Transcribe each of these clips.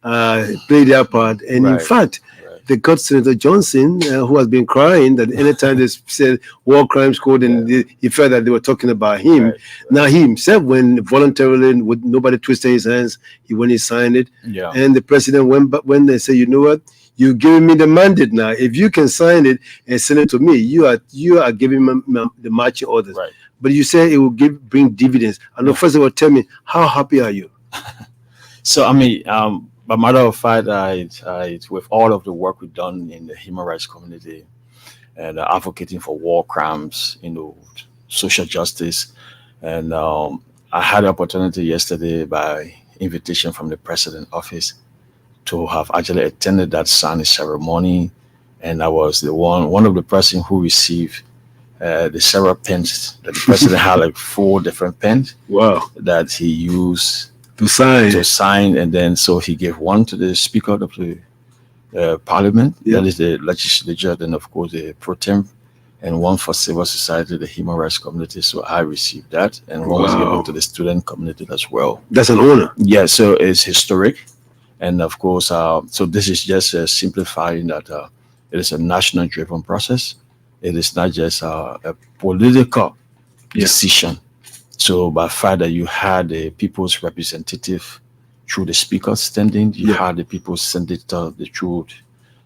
play their part. And in Right. fact, Right. they got Senator Johnson, who has been crying that anytime they said war crimes code, Yeah. and he felt that they were talking about him. Right. Now he himself, when voluntarily, with nobody twisting his hands, he went and signed it. Yeah. And the president went back when they said, you know what? You're giving me the mandate now. If you can sign it and send it to me, you are giving me the marching orders. Right. But you say it will bring dividends. And the Yeah. first of all, tell me, how happy are you? So I mean, by matter of fact, with all of the work we've done in the human rights community and advocating for war crimes, social justice, and I had the opportunity yesterday by invitation from the president office to have actually attended that signing ceremony, and I was the one of the person who received the several pens that the president had, like 4 different pens Wow. that he used To sign. to sign, and then so he gave one to the speaker of the parliament, Yeah. that is the legislature, then of course the pro tem, and one for civil society, the human rights community. So I received that, and one was Wow. given to the student community as well. That's an honor. Yeah, so it's historic, and of course, so this is just simplifying that it is a national-driven process. It is not just a political Yeah. decision. So by fact that you had the people's representative through the speaker standing, you Yeah. had the people's senator through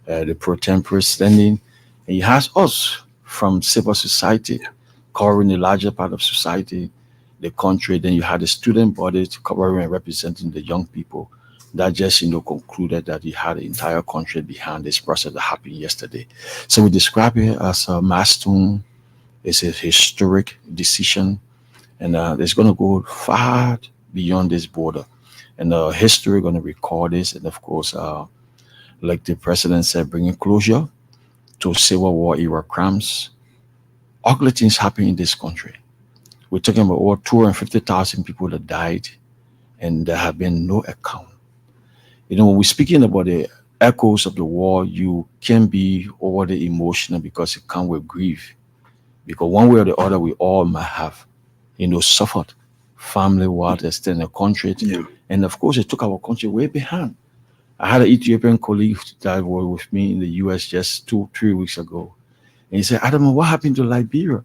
the pro tempore standing, and you had us from civil society covering a larger part of society, the country. Then you had the student body to covering and representing the young people. That just concluded that you had the entire country behind this process that happened yesterday. So we describe it as a milestone. It's a historic decision, and it's going to go far beyond this border. And history going to record this, and of course, like the president said, bringing closure to Civil War era crimes. Ugly things happen in this country. We're talking about over 250,000 people that died, and there have been no account. When we're speaking about the echoes of the war, you can be overly emotional because it comes with grief. Because one way or the other, we all might have, suffered family, what extended country. Yeah. And of course, it took our country way behind. I had an Ethiopian colleague that was with me in the US just 2, 3 weeks ago. And he said, Adam, what happened to Liberia?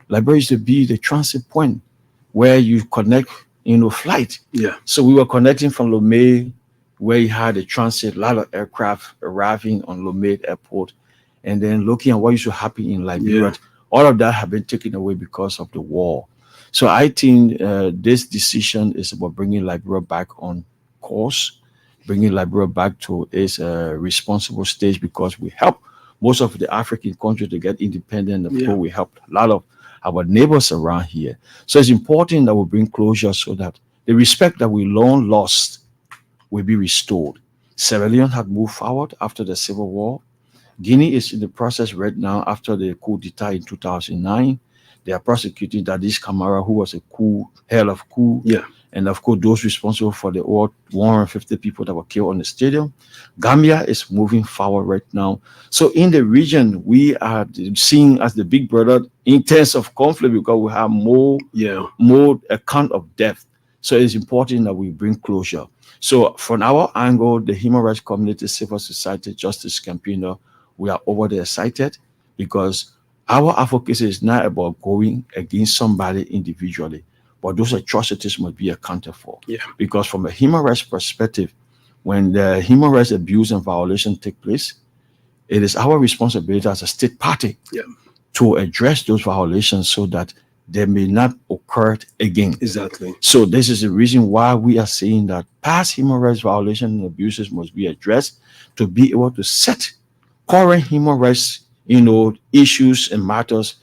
Liberia used to be the transit point where you connect, flight. Yeah. So we were connecting from Lomé, where you had a transit, a lot of aircraft arriving on Lomé Airport, and then looking at what used to happen in Liberia. Yeah. All of that have been taken away because of the war. So I think this decision is about bringing Liberia back on course, bringing Liberia back to its responsible stage, because we help most of the African countries to get independent. Of Yeah. course, we help a lot of our neighbors around here. So it's important that we bring closure so that the respect that we long lost will be restored. Sierra Leone had moved forward after the civil war. Guinea is in the process right now after the coup d'etat in 2009. They are prosecuting Dadis Camara, who was a hell of coup. Yeah. And of course, those responsible for the over 150 people that were killed on the stadium. Gambia is moving forward right now. So in the region, we are seen as the big brother in terms of conflict, because we have more account of death. So it's important that we bring closure. So from our angle, the human rights community, civil society, justice campaigner, we are overly excited, because our advocacy is not about going against somebody individually, but those atrocities must be accounted for. Yeah. Because from a human rights perspective, when the human rights abuse and violation take place, it is our responsibility as a state party Yeah. to address those violations so that they may not occur again. Exactly. So this is the reason why we are saying that past human rights violations and abuses must be addressed to be able to set current human rights, issues and matters,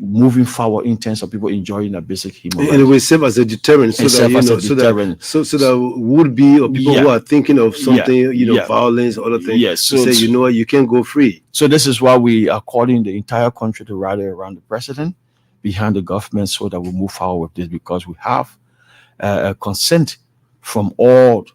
moving forward in terms of people enjoying a basic human And rights. it will serve as a deterrent, so And that serve as a so deterrent. that so that would be, or people Yeah. who are thinking of something, Yeah. violence, other things, Yes. to say, you know what, you can't go free. So this is why we are calling the entire country to rally around the president, behind the government, so that we move forward with this, because we have a consent from all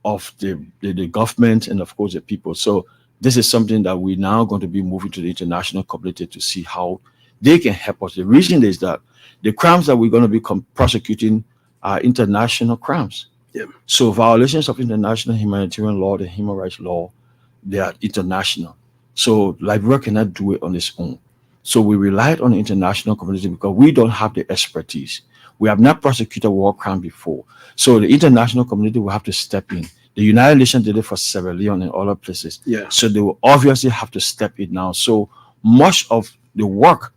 of the government and of course the people. So this is something that we're now going to be moving to the international community to see how they can help us. The reason is that the crimes that we're going to be prosecuting are international crimes. Yeah. So violations of international humanitarian law, the human rights law, they are international. So Liberia cannot do it on its own. So we relied on the international community because we don't have the expertise. We have not prosecuted war crime before. So the international community will have to step in. The United Nations did it for Sierra Leone and other places. Yeah. So they will obviously have to step in now. So much of the work,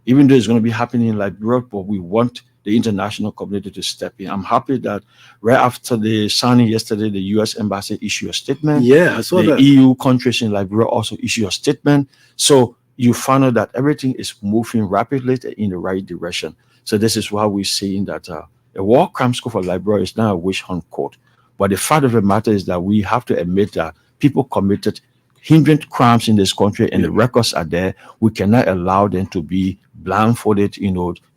even though it's going to be happening in Liberia, but we want the international community to step in. I'm happy that right after the signing yesterday, the U.S. Embassy issued a statement. Yeah, I saw The that. EU countries in Liberia also issued a statement. So you found out that everything is moving rapidly in the right direction. So this is why we're saying that a war crimes court for Liberia is not a witch hunt court. But the fact of the matter is that we have to admit that people committed hindering crimes in this country and the records are there. We cannot allow them to be blindfolded,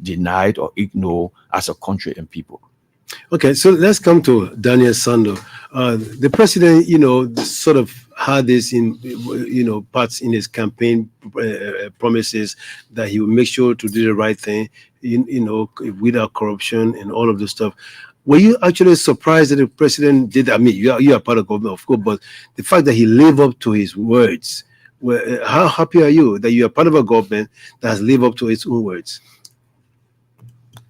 denied or ignored as a country and people. Okay, so let's come to Daniel Sando. The president, sort of had this in, parts in his campaign promises that he will make sure to do the right thing, without corruption and all of this stuff. Were you actually surprised that the president did? I mean, you are part of government, of course, but the fact that he lived up to his words, how happy are you that you are part of a government that has lived up to its own words?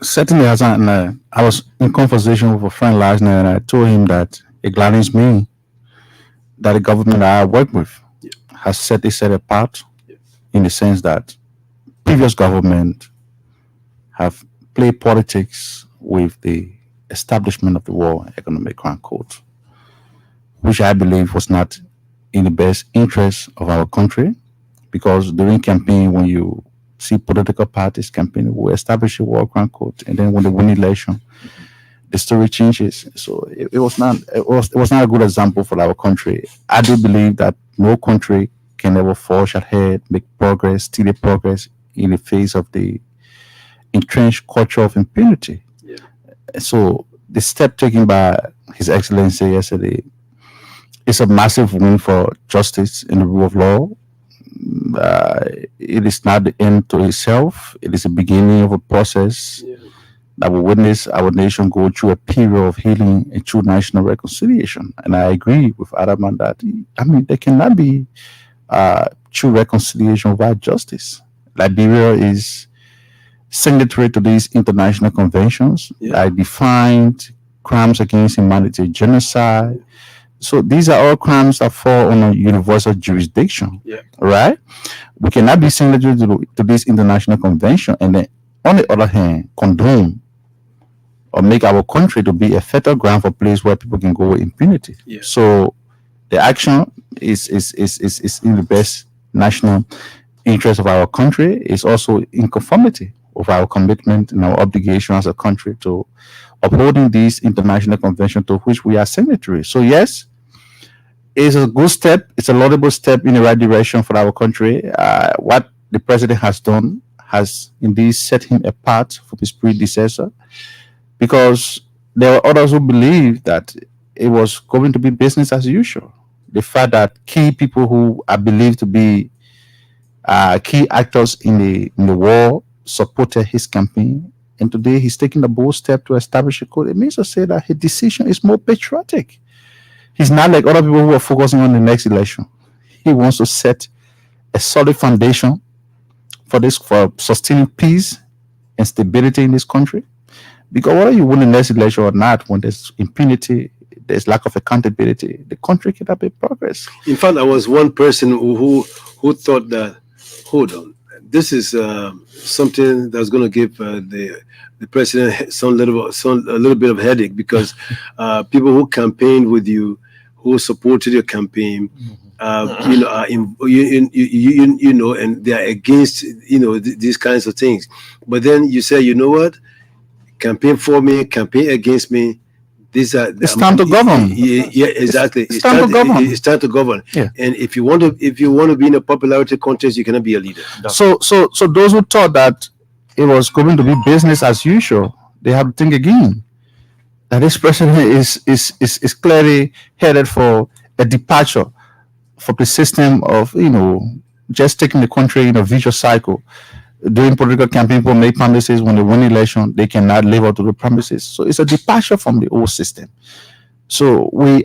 Certainly, Hassan, I was in conversation with a friend last night, and I told him that it gladdens me that the government I work with has set itself apart in the sense that previous government have played politics with the establishment of the World Economic Crime Court, which I believe was not in the best interest of our country, because during campaign, when you see political parties campaigning, we establish a World Crime Court, and then when they win election, the story changes. So it was not a good example for our country. I do believe that no country can ever forge ahead, make progress, steady progress in the face of the entrenched culture of impunity. Yeah. So the step taken by His Excellency yesterday is a massive win for justice and the rule of law. It is not the end to itself. It is the beginning of a process that will witness our nation go through a period of healing and true national reconciliation. And I agree with Adam that, there cannot be true reconciliation without justice. Liberia is signatory to these international conventions that defined crimes against humanity, genocide. So these are all crimes that fall under universal jurisdiction, right? We cannot be signatory to this international convention and then, on the other hand, condone or make our country to be a fertile ground for a place where people can go with impunity. So the action is in the best national interest of our country. It's also in conformity with our commitment and our obligation as a country to upholding these international conventions to which we are signatory. So yes, it's a good step. It's a laudable step in the right direction for our country. What the president has done has indeed set him apart from his predecessor, because there were others who believed that it was going to be business as usual. The fact that key people who are believed to be key actors in the war supported his campaign, and today he's taking a bold step to establish a code. It means to say that his decision is more patriotic. He's not like other people who are focusing on the next election. He wants to set a solid foundation for sustaining peace and stability in this country. Because whether you win the next election or not, when there's impunity, there's lack of accountability, the country cannot make progress. In fact, I was one person who thought that, hold on, this is something that's going to give the president a little bit of headache, because people who campaigned with you, who supported your campaign, are and they are against these kinds of things. But then you say, you know what, campaign for me, campaign against me. These are it's time to govern. Yeah, exactly. It's time to govern. It's time to govern. Yeah. And if you want to be in a popularity contest, you cannot be a leader. So those who thought that it was going to be business as usual, they have to think again. That this president is clearly headed for a departure from the system of just taking the country in a vicious cycle. During political campaign, people make promises. When they win election, they cannot live up to the promises. So it's a departure from the old system. So we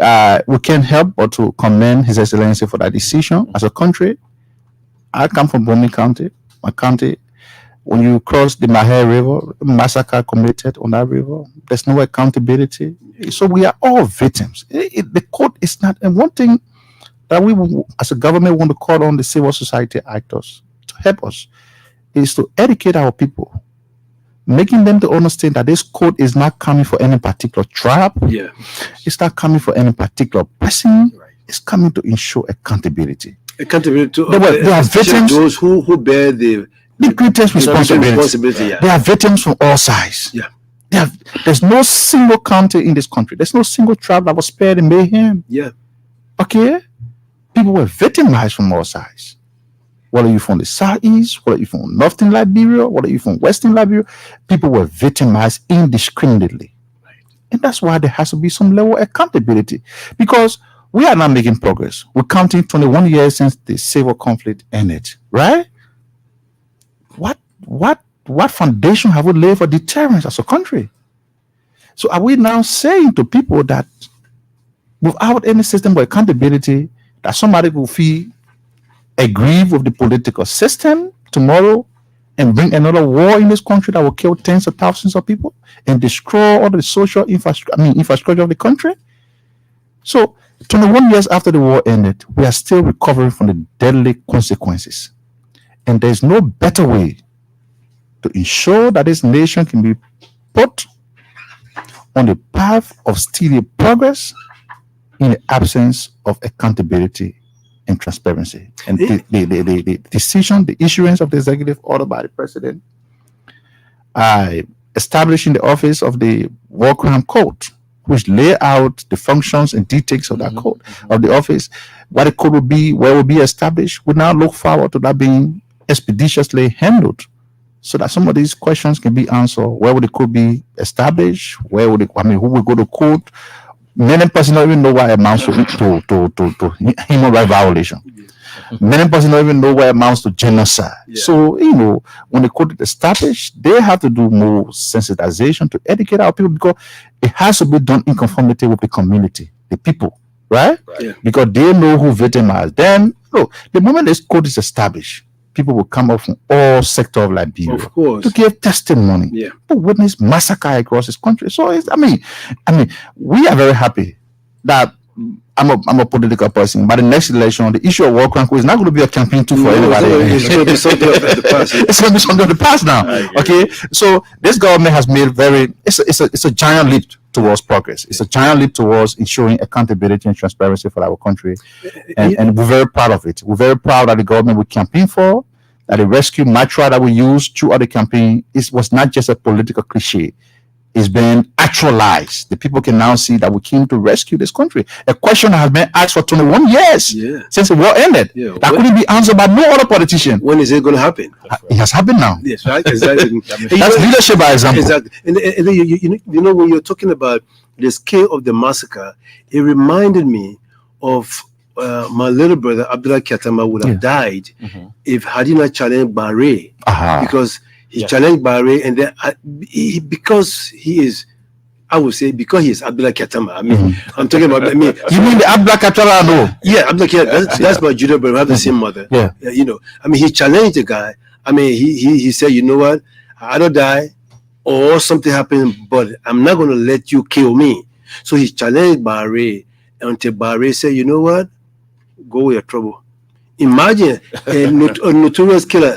can't help but to commend His Excellency for that decision. As a country, I come from Bomi County, my county. When you cross the Maher River, massacre committed on that river, there's no accountability. So we are all victims. The court is not, and one thing that we, as a government, want to call on the civil society actors to help us is to educate our people, making them to understand that this code is not coming for any particular tribe. Yeah. It's not coming for any particular person. It's coming to ensure accountability. Accountability to There are victims, those who bear the greatest responsibility. Yeah. There are victims from all sides. Yeah. There's no single county in this country. There's no single tribe that was spared in mayhem. Yeah. Okay? People were victimized from all sides. Whether you're from the southeast, whether you're from northern Liberia, whether you're from western Liberia, people were victimized indiscriminately. And that's why there has to be some level of accountability. Because we are not making progress. We're counting 21 years since the civil conflict ended, right? What foundation have we laid for deterrence as a country? So are we now saying to people that without any system of accountability, that somebody will feel aggrieved with the political system tomorrow and bring another war in this country that will kill tens of thousands of people and destroy all the social infrastructure of the country? So 21 years after the war ended, we are still recovering from the deadly consequences. And there's no better way to ensure that this nation can be put on the path of steady progress in the absence of accountability and transparency. And the decision, the issuance of the executive order by the president, establishing the office of the War Crime Court, which lay out the functions and details of that code, of the office, what the code will be, where it will be established. We now look forward to that being expeditiously handled, so that some of these questions can be answered. Where would the code be established? Where would who will go to court? Many persons don't even know what amounts to human rights violation. Many persons don't even know what amounts to genocide. So, when the code is established, they have to do more sensitization to educate our people, because it has to be done in conformity with the community, the people, right? Because they know who victimized them. So, the moment this code is established, people will come up from all sectors of Liberia, of course, to give testimony, to witness massacre across this country. So we are very happy that I'm a political person. By the next election, the issue of war crime is not going to be a campaign tool for anybody. It's going to be something of the past. It's going to be something of the past now. Okay, so this government has made it's a giant leap towards progress. It's a giant leap towards ensuring accountability and transparency for our country, and we're very proud of it. We're very proud that the government we campaign for, that the rescue mantra that we used throughout the campaign was not just a political cliche. It's been actualized. The people can now see that we came to rescue this country. A question that has been asked for 21 years since the war ended. That couldn't be answered by no other politician. When is it going to happen? It has happened now. Yes, right. Exactly. That's leadership by example. Exactly. And when you're talking about the scale of the massacre, it reminded me of my little brother Abdullah Kyatama would have died if had he not challenged Barre, because he challenged Barre, and then because he is Abdullah Kyatama. I'm talking about. You mean the Abdullah Kyatama? No. Yeah, Abdullah Kyatama. That's my junior brother. We have the same mother. Yeah. He challenged the guy. He said, you know what? I don't die, or something happened, but I'm not going to let you kill me. So he challenged Barre until Barre said, you know what? Go with your trouble. Imagine a notorious killer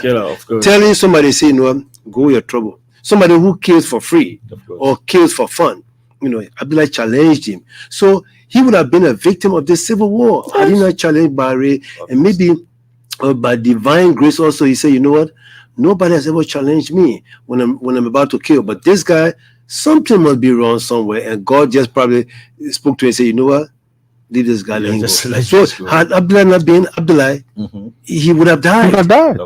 telling somebody, say, no, go with your trouble. Somebody who kills for free or kills for fun. Abdullah challenged him. So he would have been a victim of this civil war. Had he not challenged Barre, and maybe by divine grace also, he said, you know what? Nobody has ever challenged me when I'm about to kill. But this guy, something must be wrong somewhere. And God just probably spoke to him and said, you know what? Leave this guy alone. So had Abdullah not been Abdullah, he would have died.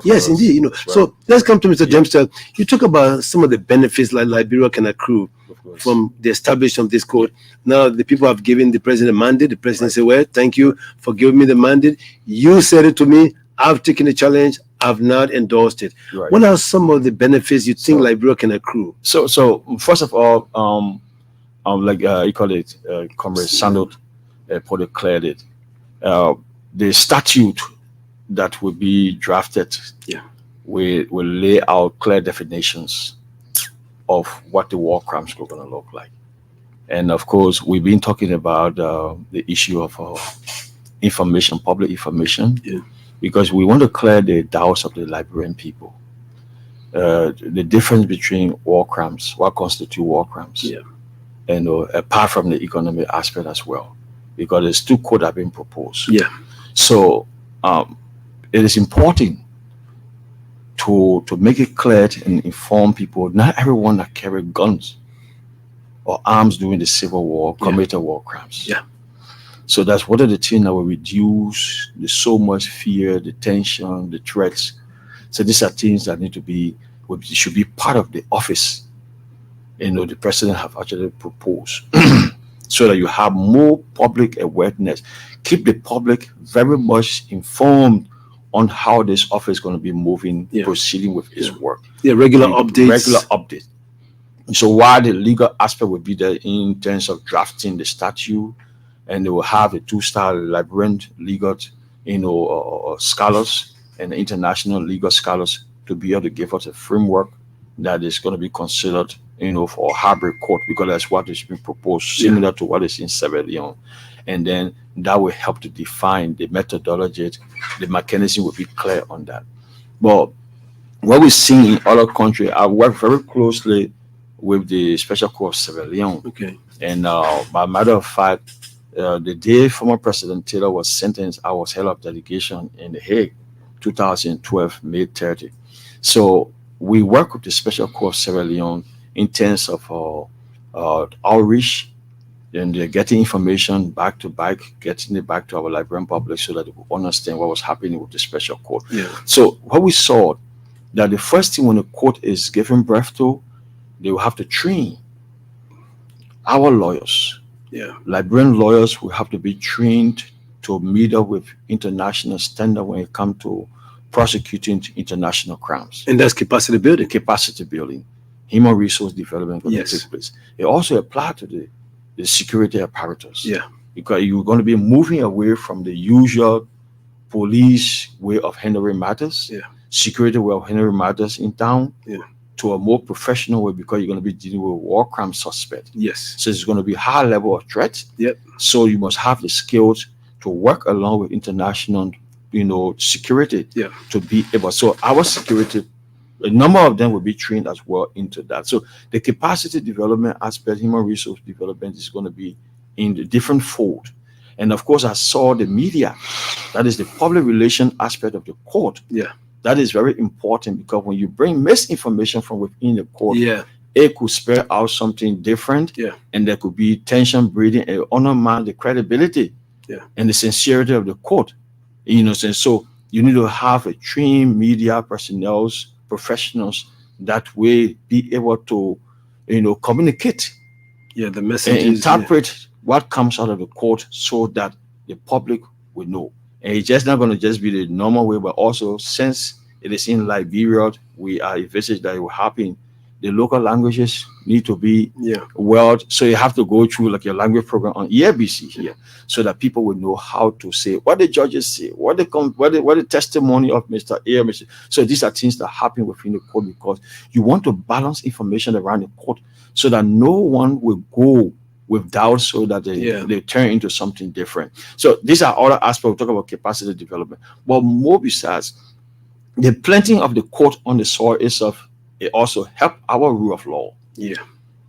Yes, indeed. So let's come to Mr. Dempster. You talk about some of the benefits like Liberia can accrue from the establishment of this code. Now the people have given the president a mandate. The president said, well, thank you for giving me the mandate. You said it to me. I've taken the challenge. I've not endorsed it. What are some of the benefits you think Liberia can accrue? So first of all, like you call it, Comrade Sandot put it clearly. Uh, the statute that will be drafted Yeah. will lay out clear definitions of what the war crimes are going to look like. And of course, we've been talking about the issue of information, public information, Yeah. because we want to clear the doubts of the Liberian people. The difference between war crimes, what constitute war crimes, Yeah. and apart from the economic aspect as well, because there's two codes have been proposed. Yeah. So it is important to make it clear and inform people. Not everyone that carried guns or arms during the Civil War Yeah. committed war crimes. Yeah. So that's one of the things that will reduce the so much fear, the tension, the threats. So these are things that need to be should be part of the office. The president have actually proposed so that you have more public awareness. Keep the public very much informed on how this office is going to be moving, Yeah. proceeding with its Yeah. work. Yeah. Regular The updates. Regular update. So while the legal aspect will be there in terms of drafting the statute, and they will have a two-star Liberian legal, scholars and international legal scholars to be able to give us a framework that is going to be considered, for a hybrid court, because that's what is being proposed, similar to what is in Sierra Leone. And then that will help to define the methodology, the mechanism will be clear on that. But what we see in other countries, I work very closely with the Special Court of Sierra Leone. Okay. And by matter of fact, the day former President Taylor was sentenced, I was head of delegation in The Hague, 2012, May 30. So we work with the Special Court of Sierra Leone in terms of outreach, and they're getting information back to back, getting it back to our Liberian public so that they will understand what was happening with the Special Court. Yeah. So what we saw, that the first thing when the court is giving birth to, they will have to train our lawyers. Yeah. Liberian lawyers will have to be trained to meet up with international standard when it comes to prosecuting international crimes. And that's capacity building. Capacity building, human resource development going Yes. to take place. It also applies to the security apparatus. Yeah. Because you're going to be moving away from the usual police way of handling matters, Yeah. security way of handling matters in town, Yeah. to a more professional way, because you're going to be dealing with war crime suspect. Yes. So it's going to be high level of threat. Yep. So you must have the skills to work along with international, security. Yeah. To be able. So our security, a number of them will be trained as well into that. So the capacity development aspect, human resource development, is going to be in the different fold. And of course, I saw the media. That is the public relation aspect of the court. Yeah. That is very important, because when you bring misinformation from within the court, Yeah. it could spell out something different. Yeah. And there could be tension breeding and undermine the credibility. Yeah. And the sincerity of the court. So you need to have a trained media personnel, professionals, that will be able to, communicate Yeah. The and messages. interpret what comes out of the court so that the public will know. And it's just not going to just be the normal way, but also, since it is in Liberia, we are envisaged that it will happen. The local languages need to be Yeah. well, so you have to go through like your language program on ELBC here, so that people will know how to say what the judges say, what the testimony of Mr. A. So these are things that happen within the court, because you want to balance information around the court so that no one will go with doubt, so that they turn into something different. So these are other aspects. We talk about capacity development, but more besides the planting of the court on the soil itself, it also help our rule of law. Yeah.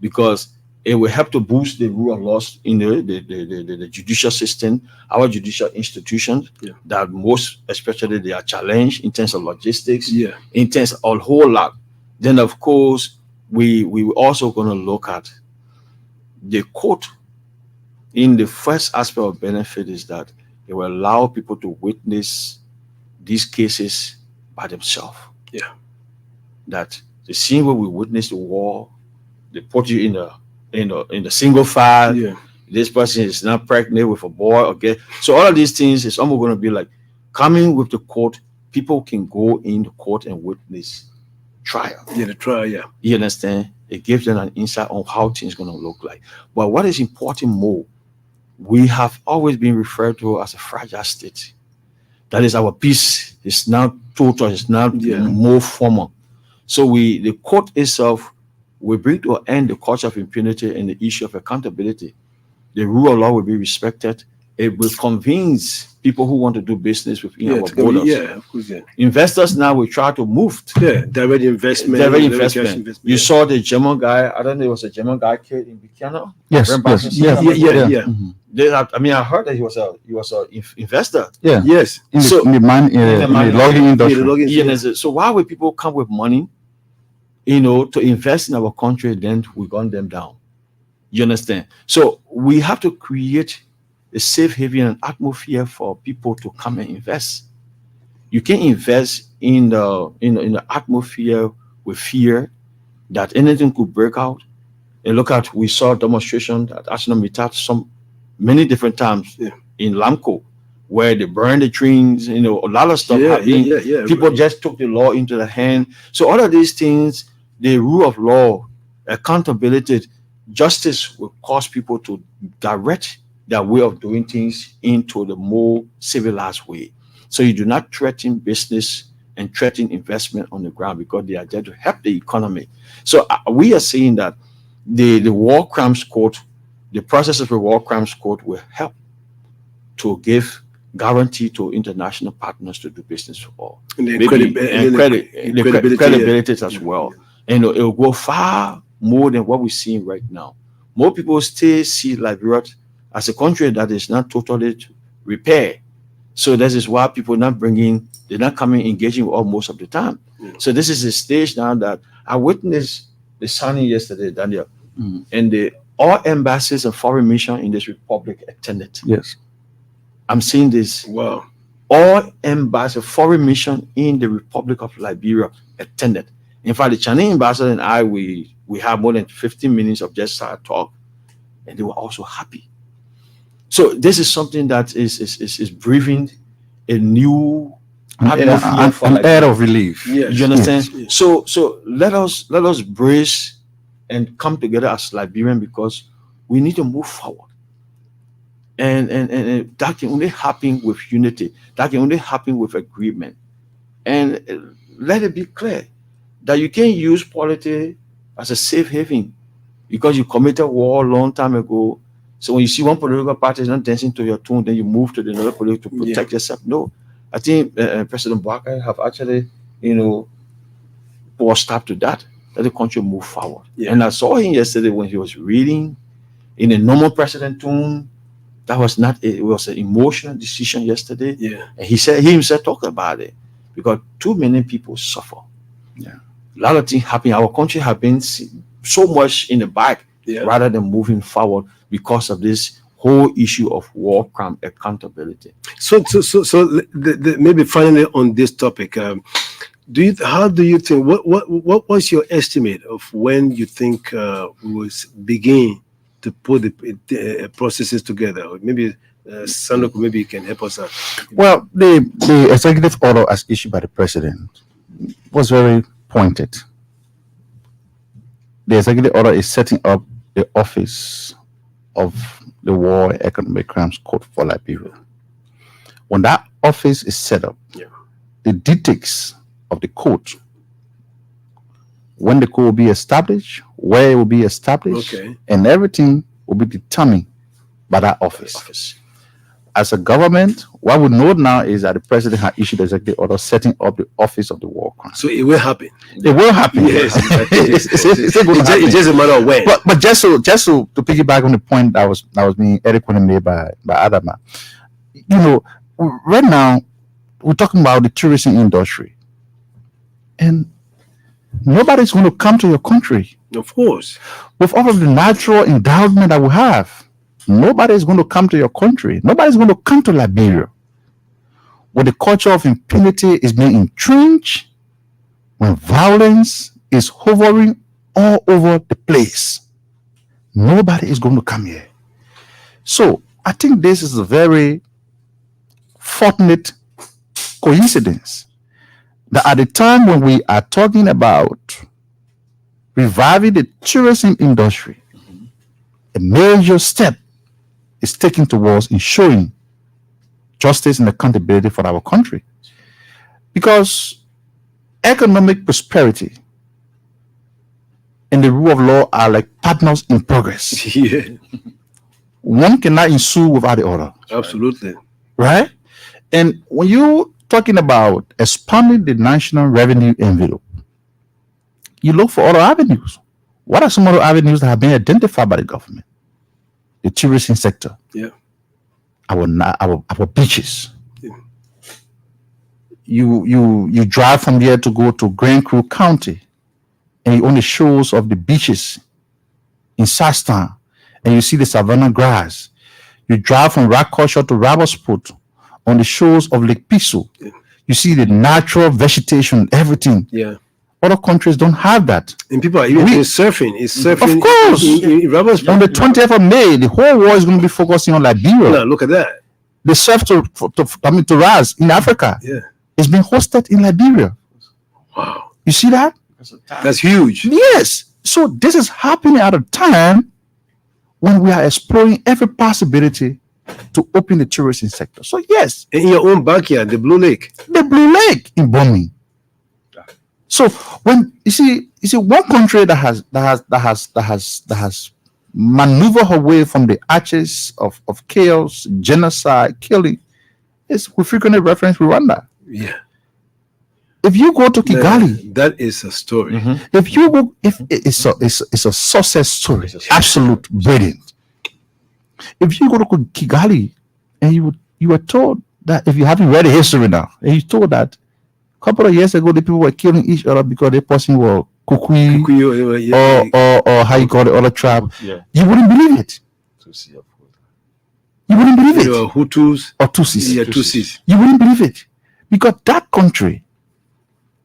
Because it will help to boost the rule of law in the judicial system, our judicial institutions, that most especially they are challenged in terms of logistics, Yeah. in terms of a whole lot. Then of course we also going to look at the court. In the first aspect of benefit is that it will allow people to witness these cases by themselves. Yeah. That the scene where we witness the war, they put you in the single file. Yeah. This person is not pregnant with a boy. Okay. So all of these things is almost going to be like coming with the court. People can go in the court and witness trial. Yeah. The trial. Yeah. You understand? It gives them an insight on how things going to look like. But what is important more, we have always been referred to as a fragile state. That is, our peace is now total, it's now Yeah. more formal. So the court itself will bring to an end the culture of impunity and the issue of accountability. The rule of law will be respected. It will convince people who want to do business within Yeah, our borders. yeah, of course, yeah. Investors now will try to move. Yeah, direct investment. Direct cash investment. You saw the German guy. I don't know. It was a German guy killed in Buchanan. Yes, Yeah, yeah. Mhm. I mean, I heard that he was a investor. Yeah. Yes. In the, So- in the man in, in the the mining- logging Yeah, industry. the login. Yeah, so why would people come with money, to invest in our country? Then we gun them down. You understand? So we have to create a safe haven and atmosphere for people to come and invest. You can invest in the atmosphere with fear that anything could break out. And look at, we saw demonstration at Arsenal Mitat many different times Yeah. in Lamco, where they burned the trees. A lot of stuff Yeah, happening. yeah. People just took the law into the hand. So all of these things, the rule of law, accountability, justice will cause people to direct their way of doing things into the more civilized way. So you do not threaten business and threaten investment on the ground, because they are there to help the economy. So we are saying that the war crimes court, the process of the war crimes court will help to give guarantee to international partners to do business for all. And the Maybe- and credibility as well. And it will go far more than what we're seeing right now. More people still see Liberia as a country that is not totally repaired. So this is why people they're not coming engaging with us most of the time. Yeah. So this is a stage now that I witnessed the signing yesterday, Daniel, Mhm. and all embassies and foreign mission in this republic attended. Yes. I'm seeing this. Wow. All embassies, foreign mission in the Republic of Liberia attended. In fact, the Chinese ambassador and I, we had more than 15 minutes of just talk, and they were also happy. So this is something that is breathing a new atmosphere for An Liberia. air of relief. Yes. You understand? Yes. So let us brace and come together as Liberians, because we need to move forward. And that can only happen with unity. That can only happen with agreement. And let it be clear that you can't use politics as a safe haven because you committed war a long time ago. So when you see one political party is not dancing to your tune, then you move to the another political to protect yourself. No, I think President Baka have actually, put a stop to that. Let the country move forward. Yeah. And I saw him yesterday when he was reading in a normal president tune. That was not. It was an emotional decision yesterday. Yeah. And he himself talked about it because too many people suffer. Yeah. A lot of things happen. Our country has been so much in the back Yeah. rather than moving forward because of this whole issue of war crime accountability. So maybe finally on this topic, how do you think? What was your estimate of when you think we will begin to put the processes together? Or maybe Sandok, maybe you can help us out. Well, the executive order as issued by the president was very pointed. The executive order is setting up the office of the War Economic Crimes Court for Liberia. When that office is set up, Yeah. the details of the court, when the court will be established, where it will be established, Okay. and everything will be determined by that office. As a government, what we know now is that the president has issued the executive order setting up the office of the war crime. So it will happen. It will happen. Yes, exactly. It's going to happen. It's just a matter of when. But just to piggyback on the point that was being eloquently made by Adama, right now we're talking about the tourism industry, and nobody's going to come to your country Of course. with all of the natural endowment that we have. Nobody's going to come to your country. Nobody's going to come to Liberia. When the culture of impunity is being entrenched, when violence is hovering all over the place, nobody is going to come here. So I think this is a very fortunate coincidence that at the time when we are talking about reviving the tourism industry, a major step is taken towards ensuring justice and accountability for our country. Because economic prosperity and the rule of law are like partners in progress. Yeah, One cannot ensue without the other, absolutely. right? And when you're talking about expanding the national revenue envelope, you look for other avenues. What are some other avenues that have been identified by the government? The tourism sector. Yeah. Our beaches. Yeah. You drive from here to go to Grand Crew County, and you own the shores of the beaches in Sastown, and you see the savannah grass. You drive from Rock Culture to Rabosport on the shores of Lake Piso. Yeah. You see the natural vegetation, everything. Yeah. Other countries don't have that. And people are even doing surfing. It's surfing. Of course. In Robert's On the 20th of May, the whole world is going to be focusing on Liberia. Now, look at that. The surf to Raz in Africa Yeah. is being hosted in Liberia. Wow. You see that? That's huge. Yes. So this is happening at a time when we are exploring every possibility to open the tourism sector. So yes, And in your own backyard, the Blue Lake. the Blue Lake in Bombing. So when you see one country that has maneuvered her way from the arches of chaos, genocide, killing, is we frequently reference Rwanda. Yeah. If you go to Kigali, That is a story. if you go, if it's a success story, absolute brilliant. If you go to Kigali and you were told that, if you haven't read the history now, and you told that a couple of years ago the people were killing each other because the person were Kukui Kikuyu, yeah. or how you call the other tribe, Yeah. you wouldn't believe it. You wouldn't believe it. Your Hutus. Or Tutsis. Yeah, Tutsis. You wouldn't believe it. Because that country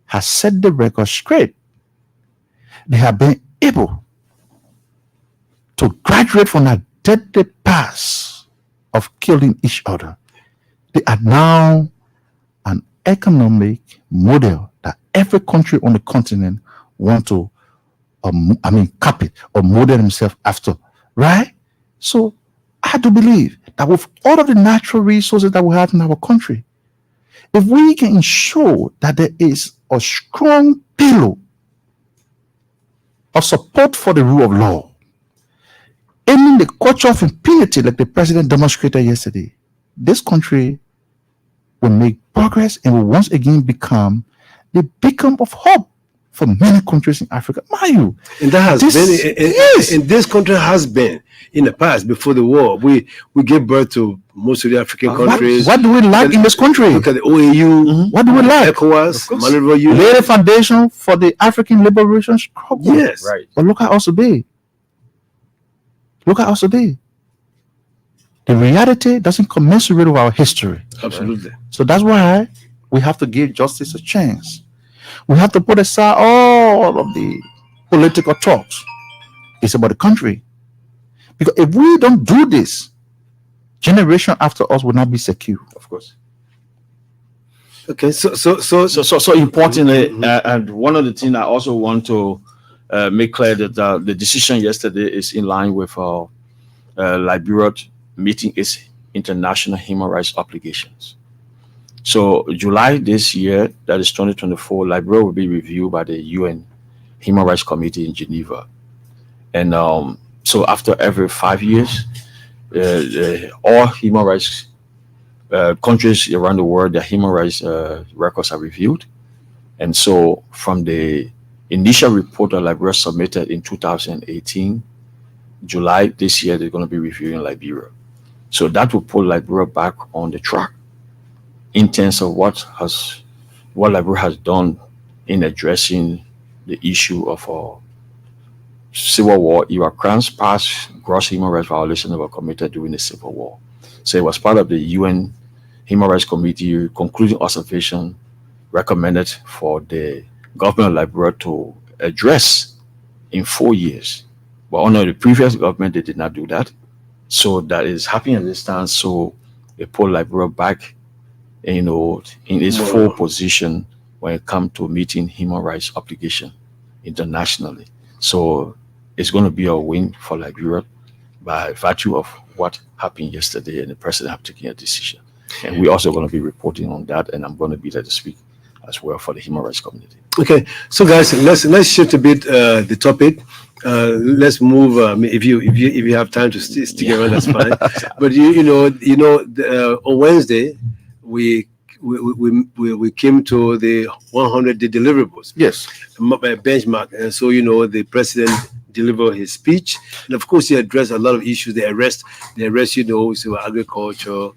has set the record straight. They have been able to graduate from that deadly past of killing each other. They are now an economic model that every country on the continent want to, copy or model themselves after, right? So I do believe that with all of the natural resources that we have in our country, if we can ensure that there is a strong pillar of support for the rule of law, ending the culture of impunity like the president demonstrated yesterday, this country will make progress and will once again become the beacon of hope for many countries in Africa. Mind you, And that has This- been, yes. and this country has been in the past before the war. We gave birth to most of the African countries. what do we lack in this country? Look at the OAU, What do we lack? ECOWAS, course. Maneuver Union. Lay the foundation for the African liberation struggle. Yes. Right. But look at us today. Look at us today. The reality doesn't commensurate with our history. Absolutely. So that's why we have to give justice a chance. We have to put aside all of the political talks. It's about the country. Because if we don't do this, generation after us will not be secure. Of course. Okay. So So importantly, and one of the things I also want to make clear that the decision yesterday is in line with Liberia meeting its international human rights obligations. So July this year, that is 2024, Liberia will be reviewed by the UN Human Rights Committee in Geneva. And so after every 5 years, all human rights countries around the world, their human rights records are reviewed. And so from the initial report that Liberia submitted in 2018, July this year, they're going to be reviewing Liberia. So that will put Liberia back on the track in terms of what Liberia has done in addressing the issue of civil war era crimes, past gross human rights violations that were committed during the civil war. So it was part of the UN Human Rights Committee concluding observation recommended for the government of Liberia to address in 4 years. But under the previous government, they did not do that. So that is happening at this time. So they put Liberia back, in its full position when it comes to meeting human rights obligation internationally. So it's going to be a win for Liberia by virtue of what happened yesterday, and the president have taken a decision. And we're also going to be reporting on that, and I'm going to be there to speak as well for the human rights community. Okay, so guys, let's shift a bit the topic. Let's move. If you have time to stick around, that's fine. But on Wednesday, we we came to the 100-day deliverables. Yes. Benchmark, and so the president delivered his speech, and of course he addressed a lot of issues. The arrest, so agriculture,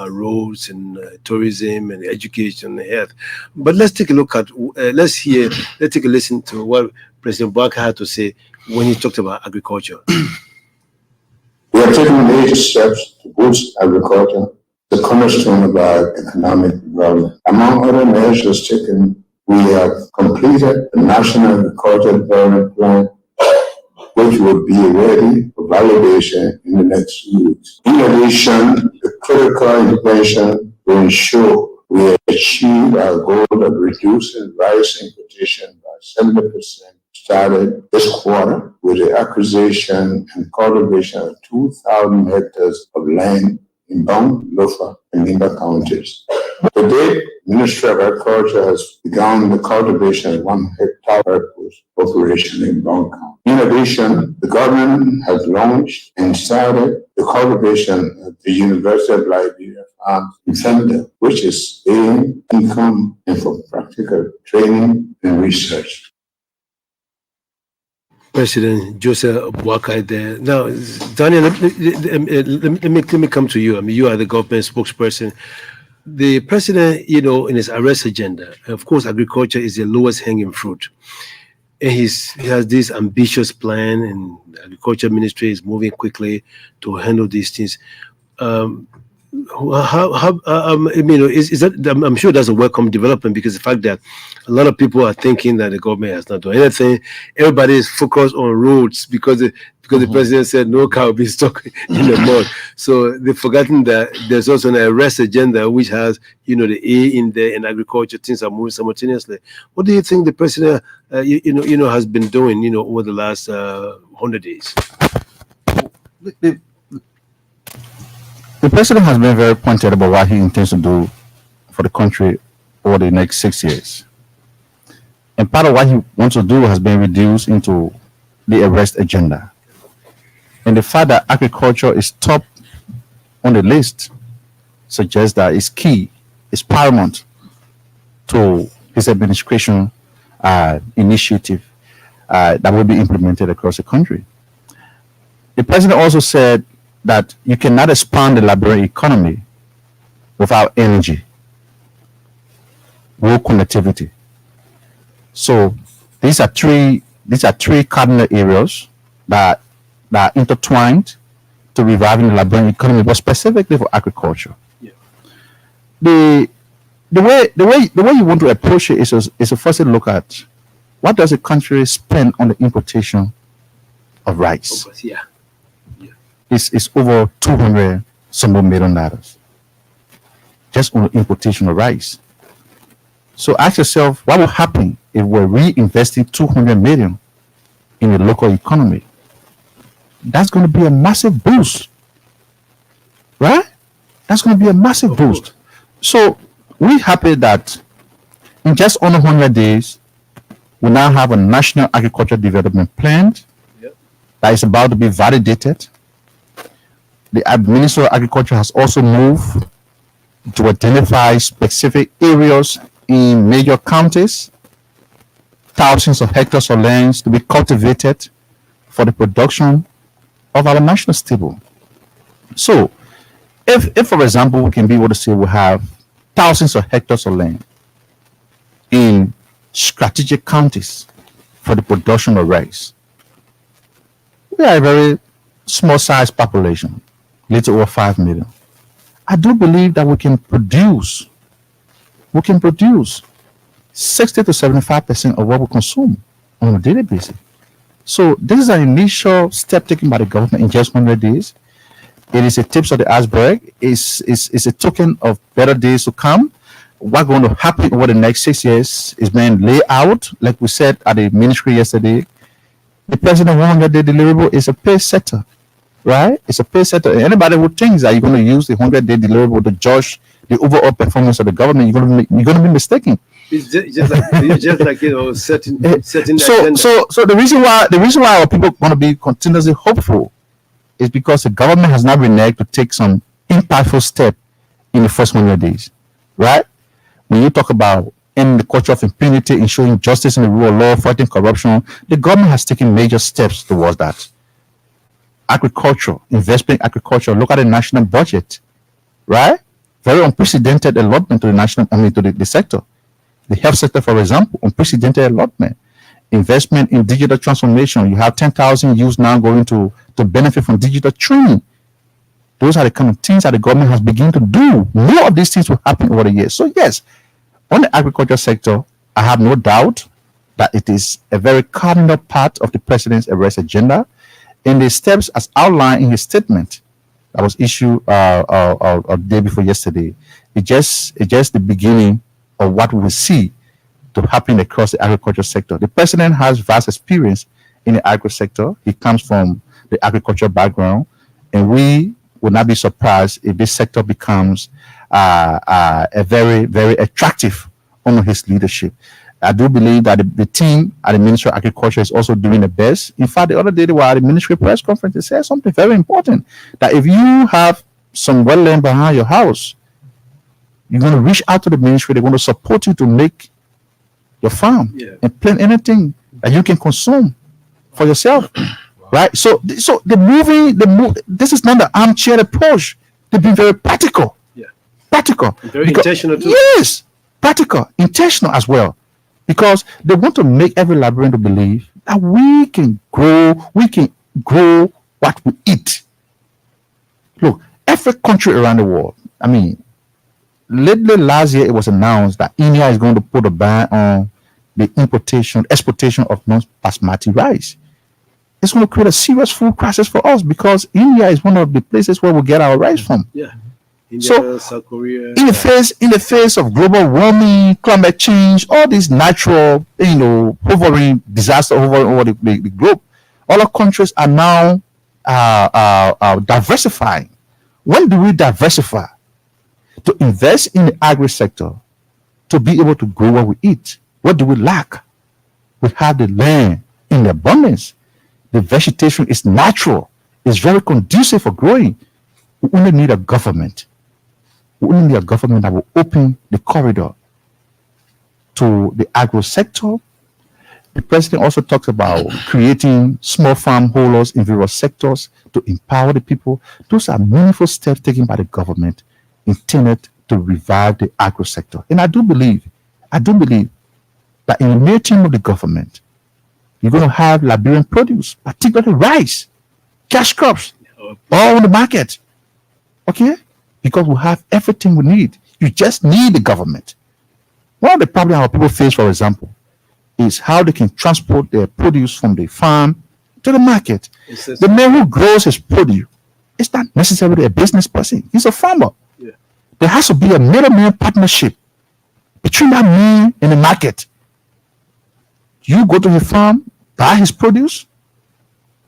roads, and tourism, and education, and health. But let's take a look at let's take a listen to what President Barker had to say when he talked about agriculture. We are taking major steps to boost agriculture, the cornerstone of our economic development. Among other measures taken, we have completed the National Agricultural Development Plan, which will be ready for validation in the next few weeks. In addition, the critical intervention will ensure we achieve our goal of reducing rice importation by 70%. Started this quarter with the acquisition and cultivation of 2,000 hectares of land in Bong, Lofa, and Nimba counties. Today, Ministry of Agriculture has begun the cultivation of 1 hectare operation in Bong County. In addition, the government has launched and started the cultivation of the University of Liberia Farm in Fender, which is aiding income and for practical training and research. President Joseph Boakai there. Now, Daniel, let me come to you. I mean, you are the government spokesperson. The president, in his arrest agenda, of course, agriculture is the lowest hanging fruit. And he has this ambitious plan, and the agriculture ministry is moving quickly to handle these things. Is that? I'm sure that's a welcome development, because the fact that a lot of people are thinking that the government has not done anything. Everybody is focused on roads because the president said no car will be stuck in the mud. So they've forgotten that there's also an arrest agenda which has the A in there, and agriculture things are moving simultaneously. What do you think the president has been doing over the last 100 days? The president has been very pointed about what he intends to do for the country over the next 6 years. And part of what he wants to do has been reduced into the arrest agenda. And the fact that agriculture is top on the list suggests that it's key, it's paramount to his administration initiative that will be implemented across the country. The president also said that you cannot expand the Liberian economy without energy, road connectivity. So these are three cardinal areas that are intertwined to reviving the Liberian economy, but specifically for agriculture. Yeah. The way you want to approach it is to first look at what does a country spend on the importation of rice. Yeah. It's over $200 some million just on the importation of rice. So ask yourself, what will happen if we're reinvesting $200 million in the local economy? That's going to be a massive boost, right? That's going to be a massive boost. So we're happy that in just under 100 days, we now have a national agricultural development plan that is about to be validated. The Ministry of Agriculture has also moved to identify specific areas in major counties, thousands of hectares of land to be cultivated for the production of our national staple. So, if for example, we can be able to say we have thousands of hectares of land in strategic counties for the production of rice, we are a very small size population, little over 5 million. I do believe that we can produce 60 to 75% of what we consume on a daily basis. So this is an initial step taken by the government in just 100 days. It is a tip of the iceberg. It's a token of better days to come. What's going to happen over the next 6 years is being laid out, like we said at the ministry yesterday. The president 100-day deliverable is a pay setter, right? It's a pay setter. And anybody who thinks that you're going to use the 100-day deliverable to judge the overall performance of the government, you're going to be mistaken. It's just like setting the So agenda. the reason why our people want to be continuously hopeful is because the government has now reneged to take some impactful step in the first 100 days, right? When you talk about ending the culture of impunity, ensuring justice in the rule of law, fighting corruption, the government has taken major steps towards that. Agriculture, investment in agriculture, look at the national budget, right? Very unprecedented allotment to the sector. The health sector, for example, unprecedented allotment. Investment in digital transformation. You have 10,000 youths now going to benefit from digital training. Those are the kind of things that the government has begun to do. More of these things will happen over the years. So yes, on the agriculture sector, I have no doubt that it is a very cardinal part of the president's arrest agenda. And the steps as outlined in his statement that was issued a day before yesterday, it's just the beginning of what we will see to happen across the agriculture sector. The president has vast experience in the agri sector. He comes from the agriculture background, and we will not be surprised if this sector becomes a very, very attractive under his leadership. I do believe that the team at the Ministry of Agriculture is also doing the best. In fact, the other day they were at the ministry press conference. They said something very important, that if you have some wetland behind your house, you're going to reach out to the ministry. They're going to support you to make your farm and plant anything that you can consume for yourself. Right? So the move. This is not the armchair approach. They've been very practical. Yeah. Practical. And very intentional too. Yes. Practical. Intentional as well. Because they want to make every Liberian to believe that we can grow what we eat. Look, every country around the world, I mean, lately last year it was announced that India is going to put a ban on the exportation of non-basmati rice. It's going to create a serious food crisis for us because India is one of the places where we get our rice from. Yeah. India, So, South Korea. in the face of global warming, climate change, all these natural, hovering disaster over the globe, all our countries are now diversifying. When do we diversify? To invest in the agri sector, to be able to grow what we eat. What do we lack? We have the land in abundance. The vegetation is natural. It's very conducive for growing. We only need a government. We only need a government that will open the corridor to the agro sector. The president also talks about creating small farm holders in various sectors to empower the people. Those are meaningful steps taken by the government intended to revive the agro sector. And I do believe that in the near term of the government, you're going to have Liberian produce, particularly rice, cash crops, all on the market. Okay? Because we have everything we need. You just need the government. One of the problems our people face, for example, is how they can transport their produce from the farm to the market. The man who grows his produce is not necessarily a business person. He's a farmer. Yeah. There has to be a middleman partnership between that man and the market. You go to the farm, buy his produce,